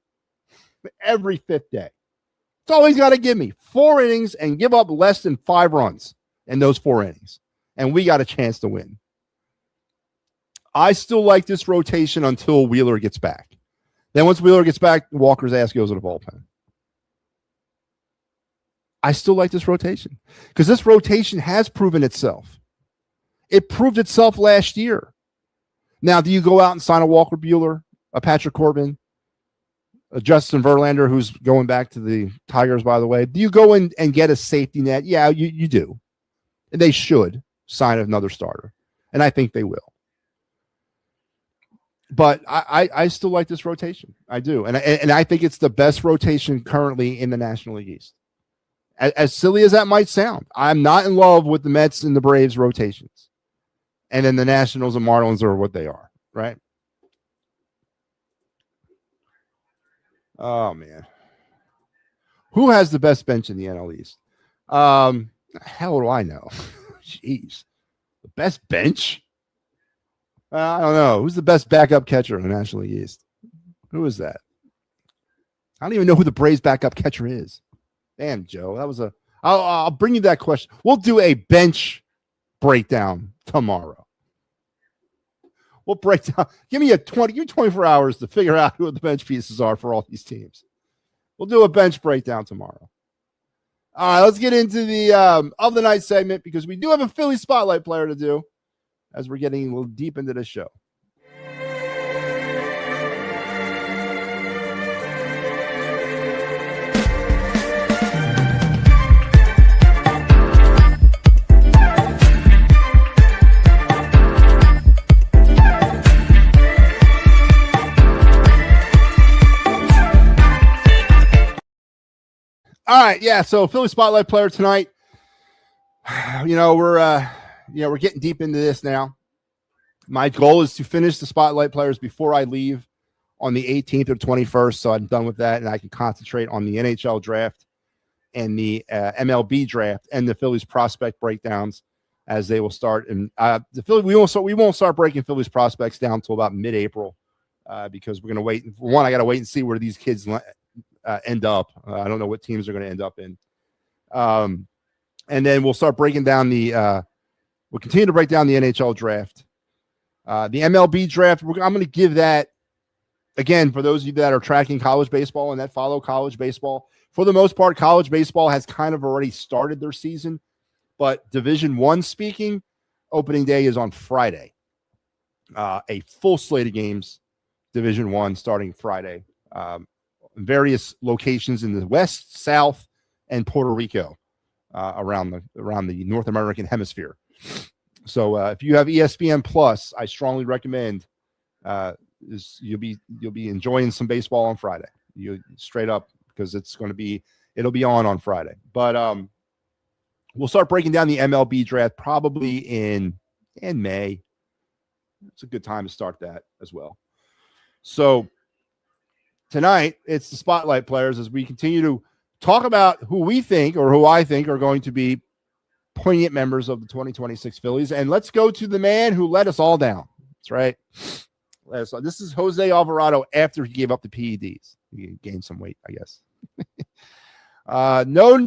every 5th day. That's all he's got to give me. 4 innings and give up less than 5 runs in those 4 innings. And we got a chance to win. I still like this rotation until Wheeler gets back. Then once Wheeler gets back, Walker's ass goes to the bullpen. I still like this rotation because this rotation has proven itself. It proved itself last year. Now, do you go out and sign a Walker Buehler, a Patrick Corbin, a Justin Verlander, who's going back to the Tigers, by the way? Do you go in and get a safety net? Yeah, you do. And they should sign another starter. And I think they will. But I still like this rotation. I do. And I think it's the best rotation currently in the National League East. As silly as that might sound, I'm not in love with the Mets and the Braves rotations. And then the Nationals and Marlins are what they are, right? Oh, man. Who has the best bench in the NL East? Hell do I know? Jeez. The best bench? I don't know. Who's the best backup catcher in the National League East? Who is that? I don't even know who the Braves backup catcher is. Damn, Joe. That was I'll bring you that question. We'll do a bench breakdown tomorrow. We'll break down. Give me 24 hours to figure out who the bench pieces are for all these teams. We'll do a bench breakdown tomorrow. All right, let's get into the of the night segment because we do have a Philly spotlight player to do as we're getting a little deep into the show. All right, yeah. So Philly spotlight player tonight. We're getting deep into this now. My goal is to finish the spotlight players before I leave on the 18th or 21st. So I'm done with that, and I can concentrate on the NHL draft and the MLB draft and the Phillies prospect breakdowns as they will start. And we won't start breaking Phillies prospects down until about mid-April because we're going to wait. For one, I got to wait and see where these kids end up. I don't know what teams are going to end up in. And then we'll start breaking down we'll continue to break down the NHL draft. The MLB draft, I'm going to give that, again, for those of you that are tracking college baseball and that follow college baseball. For the most part, college baseball has kind of already started their season. But Division I speaking, opening day is on Friday. A full slate of games, Division I starting Friday. Various locations in the West, South, and Puerto Rico around the North American hemisphere. So if you have ESPN Plus, I strongly recommend you'll be enjoying some baseball on Friday. You straight up, because it'll be on Friday. But we'll start breaking down the MLB draft probably in May. It's a good time to start that as well. So tonight, it's the spotlight players as we continue to talk about who I think are going to be poignant members of the 2026 Phillies. And let's go to the man who let us all down. That's right. This is Jose Alvarado after he gave up the PEDs. He gained some weight, I guess. No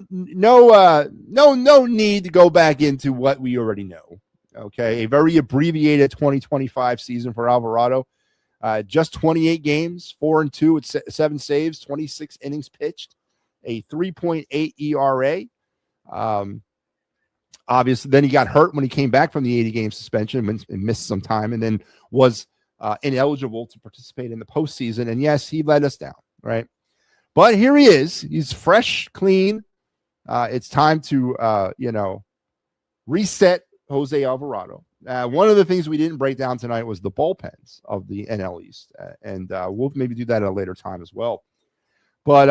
need to go back into what we already know. Okay, a very abbreviated 2025 season for Alvarado. Just 28 games, 4-2 with 7 saves, 26 innings pitched, a 3.8 ERA. Obviously, then he got hurt when he came back from the 80-game suspension and missed some time, and then was ineligible to participate in the postseason. And yes, he let us down, right? But here he is. He's fresh, clean. It's time to, reset Jose Alvarado. One of the things we didn't break down tonight was the bullpens of the NL East, and we'll maybe do that at a later time as well. But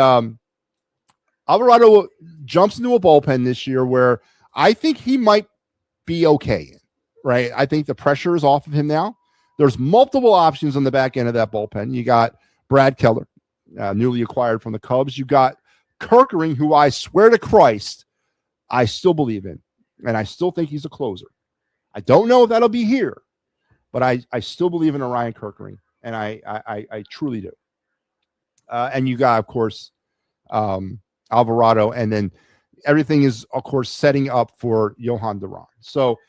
Alvarado jumps into a bullpen this year where I think he might be okay, right? I think the pressure is off of him now. There's multiple options on the back end of that bullpen. You got Brad Keller, newly acquired from the Cubs. You got Kerkering, who I swear to Christ, I still believe in, and I still think he's a closer. I don't know if that'll be here, but I still believe in Ryan Kerkering, and I truly do. And you got, of course, Alvarado, and then everything is, of course, setting up for Johan Duran. So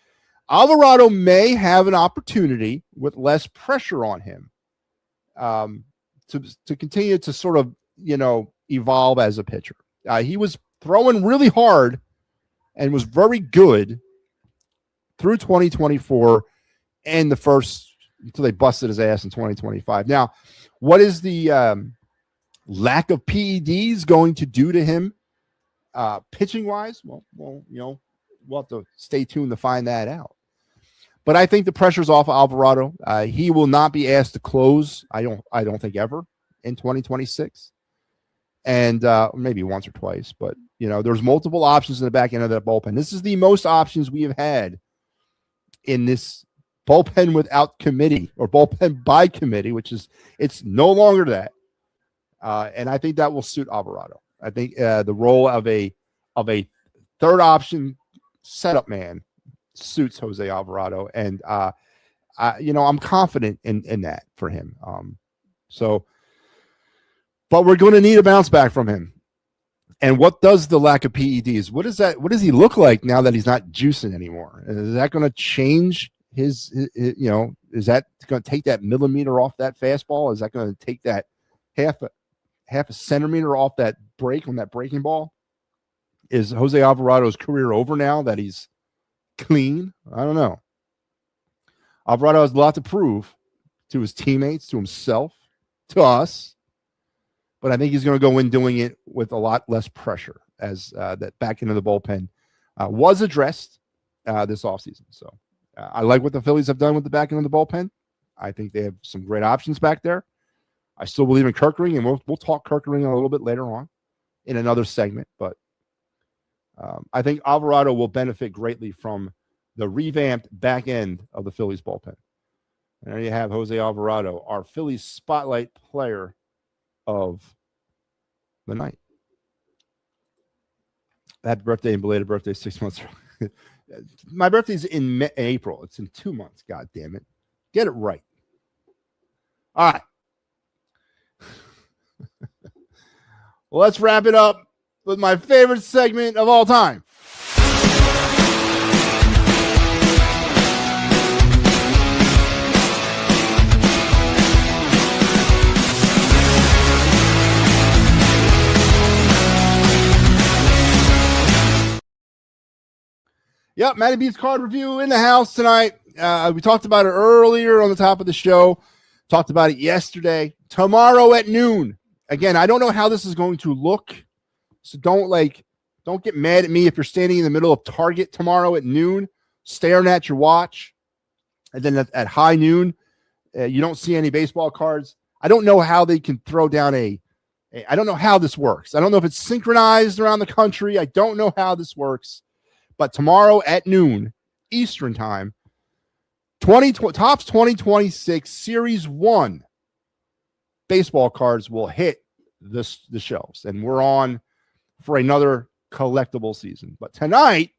Alvarado may have an opportunity with less pressure on him to continue to sort of, evolve as a pitcher. He was throwing really hard and was very good through 2024 and the first until they busted his ass in 2025. Now, what is the lack of PEDs going to do to him pitching wise? Well, we'll have to stay tuned to find that out. But I think the pressure's off of Alvarado. He will not be asked to close. I don't think ever in 2026, and maybe once or twice. But there's multiple options in the back end of that bullpen. This is the most options we have had in this bullpen without committee or bullpen by committee, it's no longer that. And I think that will suit Alvarado. I think the role of a third option setup man suits Jose Alvarado, and I'm confident in that for him. But we're going to need a bounce back from him. And what does the lack of PEDs? What does he look like now that he's not juicing anymore? Is that going to change his is that going to take that millimeter off that fastball? Is that going to take that half a centimeter off that break on that breaking ball? Is Jose Alvarado's career over now that he's clean? I don't know. Alvarado has a lot to prove to his teammates, to himself, to us. But I think he's going to go in doing it with a lot less pressure as that back end of the bullpen was addressed this offseason. So I like what the Phillies have done with the back end of the bullpen. I think they have some great options back there. I still believe in Kerkering, and we'll talk Kerkering a little bit later on in another segment. But I think Alvarado will benefit greatly from the revamped back end of the Phillies bullpen. And there you have Jose Alvarado, our Phillies spotlight player of the night. Happy birthday and belated birthday 6 months early. My birthday's in April. It's in 2 months. God damn it. Get it right. All right. Well, let's wrap it up with my favorite segment of all time. Yep, MattyB's card review in the house tonight. We talked about it earlier on the top of the show. Talked about it yesterday. Tomorrow at noon. Again, I don't know how this is going to look, so don't get mad at me if you're standing in the middle of Target tomorrow at noon, staring at your watch, and then at high noon, you don't see any baseball cards. I don't know how they can throw down a I don't know how this works. I don't know if it's synchronized around the country. I don't know how this works. But tomorrow at noon Eastern time, Topps 2026 Series 1 baseball cards will hit the shelves. And we're on for another collectible season. But tonight,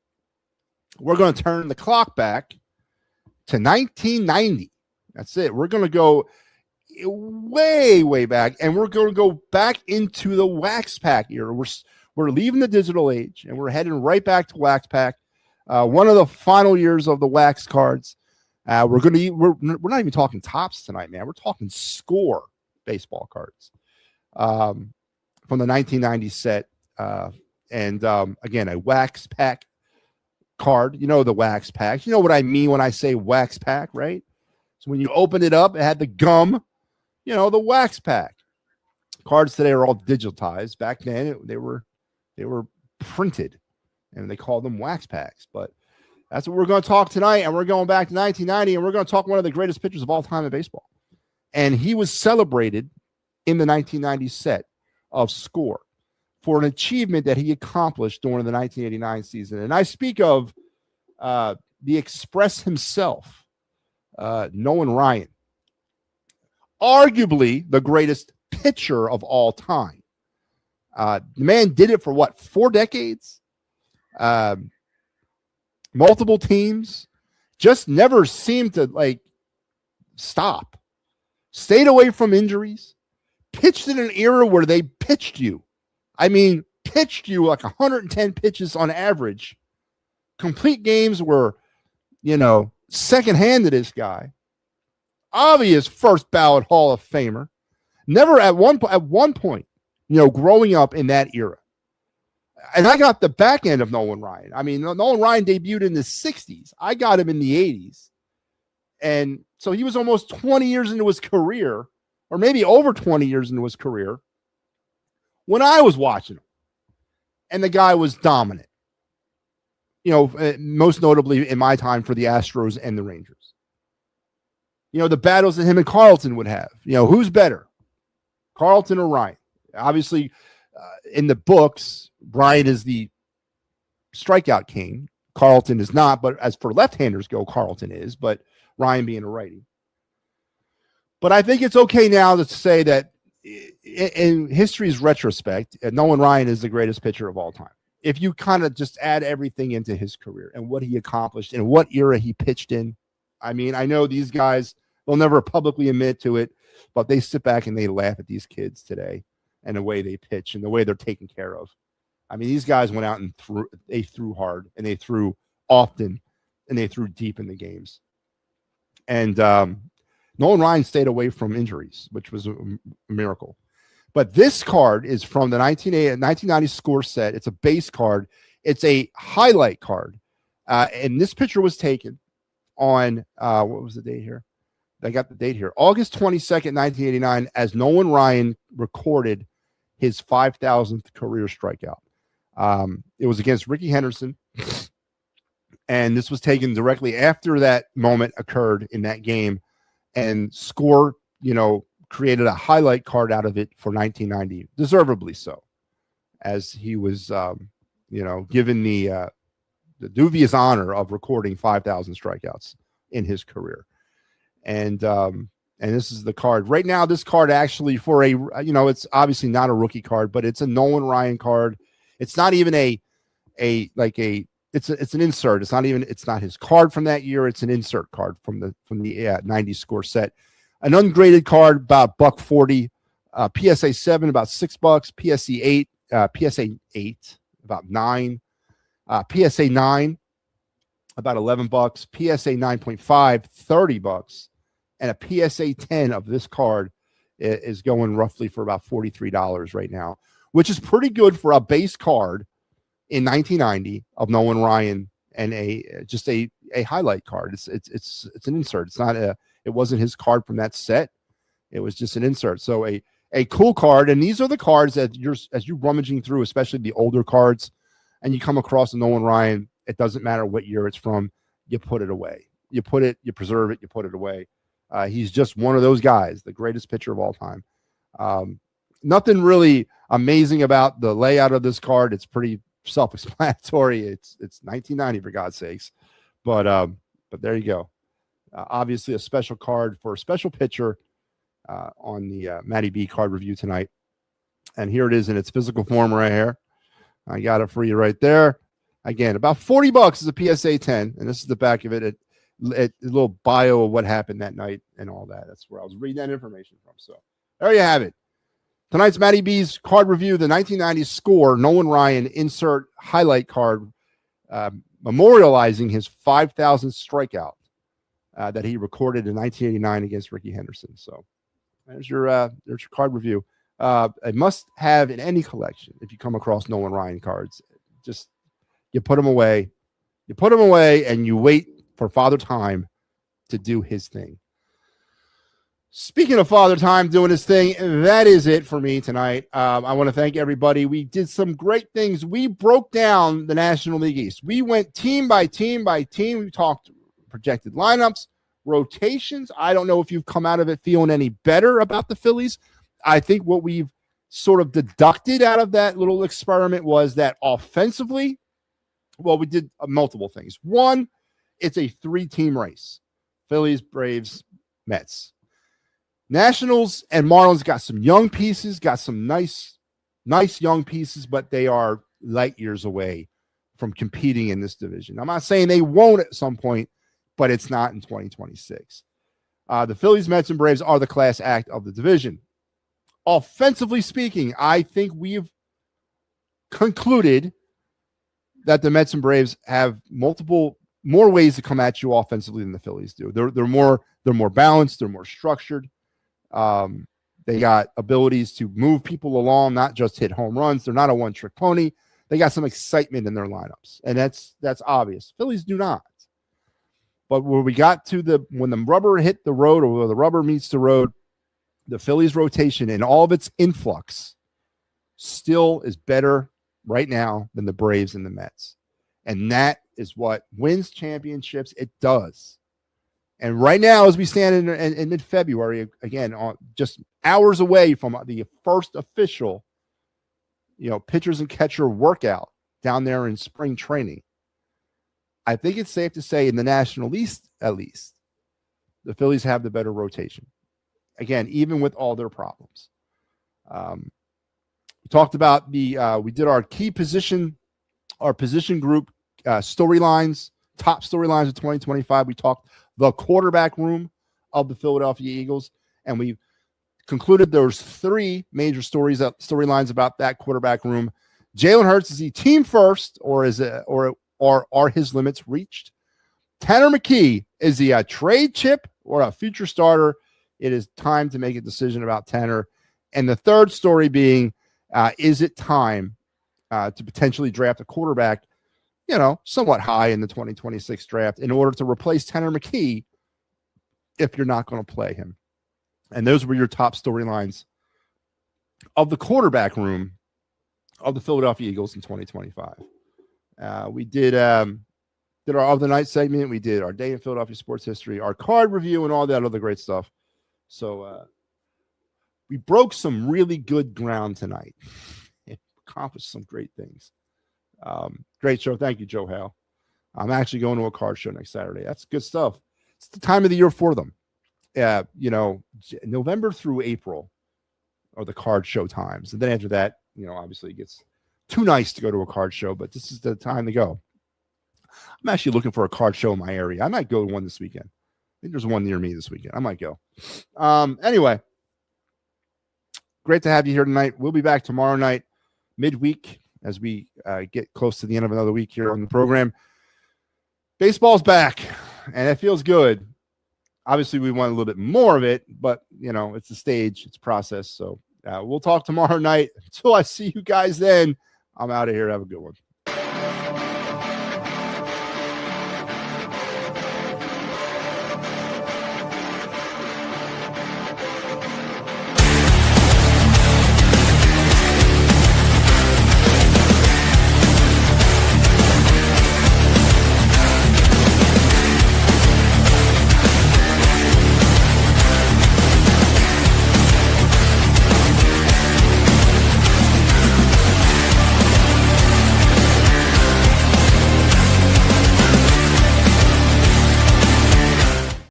we're going to turn the clock back to 1990. That's it. We're going to go way, way back, and we're going to go back into the wax pack era. We're leaving the digital age, and we're heading right back to wax pack. One of the final years of the wax cards. We're not even talking Topps tonight, man. We're talking Score baseball cards from the 1990 set. And again, a wax pack card. You know the wax packs. You know what I mean when I say wax pack, right? So when you open it up, it had the gum. You know, the wax pack. Cards today are all digitized. Back then, they were printed, and they called them wax packs. But that's what we're going to talk tonight, and we're going back to 1990, and we're going to talk one of the greatest pitchers of all time in baseball. And he was celebrated in the 1990 set of Score for an achievement that he accomplished during the 1989 season. And I speak of the Express himself, Nolan Ryan. Arguably the greatest pitcher of all time. The man did it for what, 4 decades? Multiple teams, just never seemed to stop. Stayed away from injuries, pitched in an era where they pitched you. I mean, pitched you like 110 pitches on average. Complete games were, secondhand to this guy. Obvious first ballot Hall of Famer. Never at one point, growing up in that era. And I got the back end of Nolan Ryan. I mean, Nolan Ryan debuted in the 60s. I got him in the 80s. And so he was almost 20 years into his career, or maybe over 20 years into his career, when I was watching him. And the guy was dominant. Most notably in my time for the Astros and the Rangers. The battles that him and Carlton would have. Who's better, Carlton or Ryan? Obviously, in the books, Ryan is the strikeout king. Carlton is not, but as for left-handers go, Carlton is, but Ryan being a righty. But I think it's okay now to say that in history's retrospect, Nolan Ryan is the greatest pitcher of all time. If you kind of just add everything into his career and what he accomplished and what era he pitched in. I mean, I know these guys, they'll never publicly admit to it, but they sit back and they laugh at these kids today and the way they pitch and the way they're taken care of. I mean, these guys went out and they threw hard, and they threw often, and they threw deep in the games. And Nolan Ryan stayed away from injuries, which was a miracle. But this card is from the 1990 Score set. It's a base card. It's a highlight card. And this picture was taken on, what was the date here? I got the date here. August 22nd, 1989, as Nolan Ryan recorded his 5,000th career strikeout. It was against Ricky Henderson. And this was taken directly after that moment occurred in that game. And Score, created a highlight card out of it for 1990, deservedly so, as he was, given the dubious honor of recording 5,000 strikeouts in his career. And this is the card right now. This card actually for it's obviously not a rookie card, but it's a Nolan Ryan card. It's not even it's an insert. It's not his card from that year. It's an insert card from the 90 Score set. An ungraded card, about $1.40. PSA 7, about $6. PSA 8, about $9. PSA 9, about $11. PSA 9.5, $30. And a PSA 10 of this card is going roughly for about $43 right now, which is pretty good for a base card in 1990 of Nolan Ryan and just a highlight card. It's an insert. It wasn't his card from that set. It was just an insert. So a cool card. And these are the cards that as you're rummaging through, especially the older cards, and you come across a Nolan Ryan. It doesn't matter what year it's from. You put it away. You preserve it. You put it away. He's just one of those guys, the greatest pitcher of all time. Nothing really amazing about the layout of this card. It's pretty self-explanatory. It's 1990 for God's sakes, but there you go. Obviously, a special card for a special pitcher on the MattyB card review tonight, and here it is in its physical form right here. I got it for you right there. Again, about $40 is a PSA 10, and this is the back of it. A little bio of what happened that night and all that. That's where I was reading that information from. So there you have it. Tonight's MattyB's card review, the 1990s score, Nolan Ryan insert highlight card memorializing his 5,000th strikeout that he recorded in 1989 against Ricky Henderson. So there's your card review. A must have in any collection if you come across Nolan Ryan cards. Just you put them away. You put them away and you wait for Father Time to do his thing. Speaking of Father Time doing his thing, that is it for me tonight. I want to thank everybody. We did some great things. We broke down the National League East. We went team by team by team. We talked projected lineups, rotations. I don't know if you've come out of it feeling any better about the Phillies. I think what we've sort of deducted out of that little experiment was that offensively, well, we did multiple things. One, it's a 3-team race. Phillies, Braves, Mets. Nationals and Marlins got some young pieces, got some nice young pieces, but they are light years away from competing in this division. I'm not saying they won't at some point, but it's not in 2026. The Phillies, Mets, and Braves are the class act of the division. Offensively speaking, I think we've concluded that the Mets and Braves have more ways to come at you offensively than the Phillies do. They're more balanced, they're more structured. They got abilities to move people along, not just hit home runs. They're not a one-trick pony. They got some excitement in their lineups, and that's obvious. Phillies do not. But where we got to when the rubber hit the road, or where the rubber meets the road, the Phillies rotation and all of its influx still is better right now than the Braves and the Mets. And that is what wins championships. It does. And right now, as we stand in mid-February, again, just hours away from the first official, pitchers and catcher workout down there in spring training, I think it's safe to say in the National East, at least, the Phillies have the better rotation. Again, even with all their problems. We talked about we did our key position, our position group storylines, top storylines of 2025. We talked the quarterback room of the Philadelphia Eagles, and we concluded there's 3 major storylines about that quarterback room. Jalen Hurts, is he team first, or are his limits reached? Tanner McKee, is he a trade chip or a future starter? It is time to make a decision about Tanner. And the third story being, is it time to potentially draft a quarterback, somewhat high in the 2026 draft in order to replace Tanner McKee if you're not going to play him? And those were your top storylines of the quarterback room of the Philadelphia Eagles in 2025. We did our other night segment. We did our day in Philadelphia sports history, our card review, and all that other great stuff. So we broke some really good ground tonight and accomplished some great things. Great show. Thank you, Joe Hale. I'm actually going to a card show next Saturday. That's good stuff. It's the time of the year for them. November through April are the card show times. And then after that, obviously it gets too nice to go to a card show, but this is the time to go. I'm actually looking for a card show in my area. I might go to one this weekend. I think there's one near me this weekend. I might go. Anyway, great to have you here tonight. We'll be back tomorrow night, midweek, as we get close to the end of another week here on the program. Baseball's back, and it feels good. Obviously, we want a little bit more of it, but, it's a stage, it's a process. So we'll talk tomorrow night. Until I see you guys then, I'm out of here. Have a good one.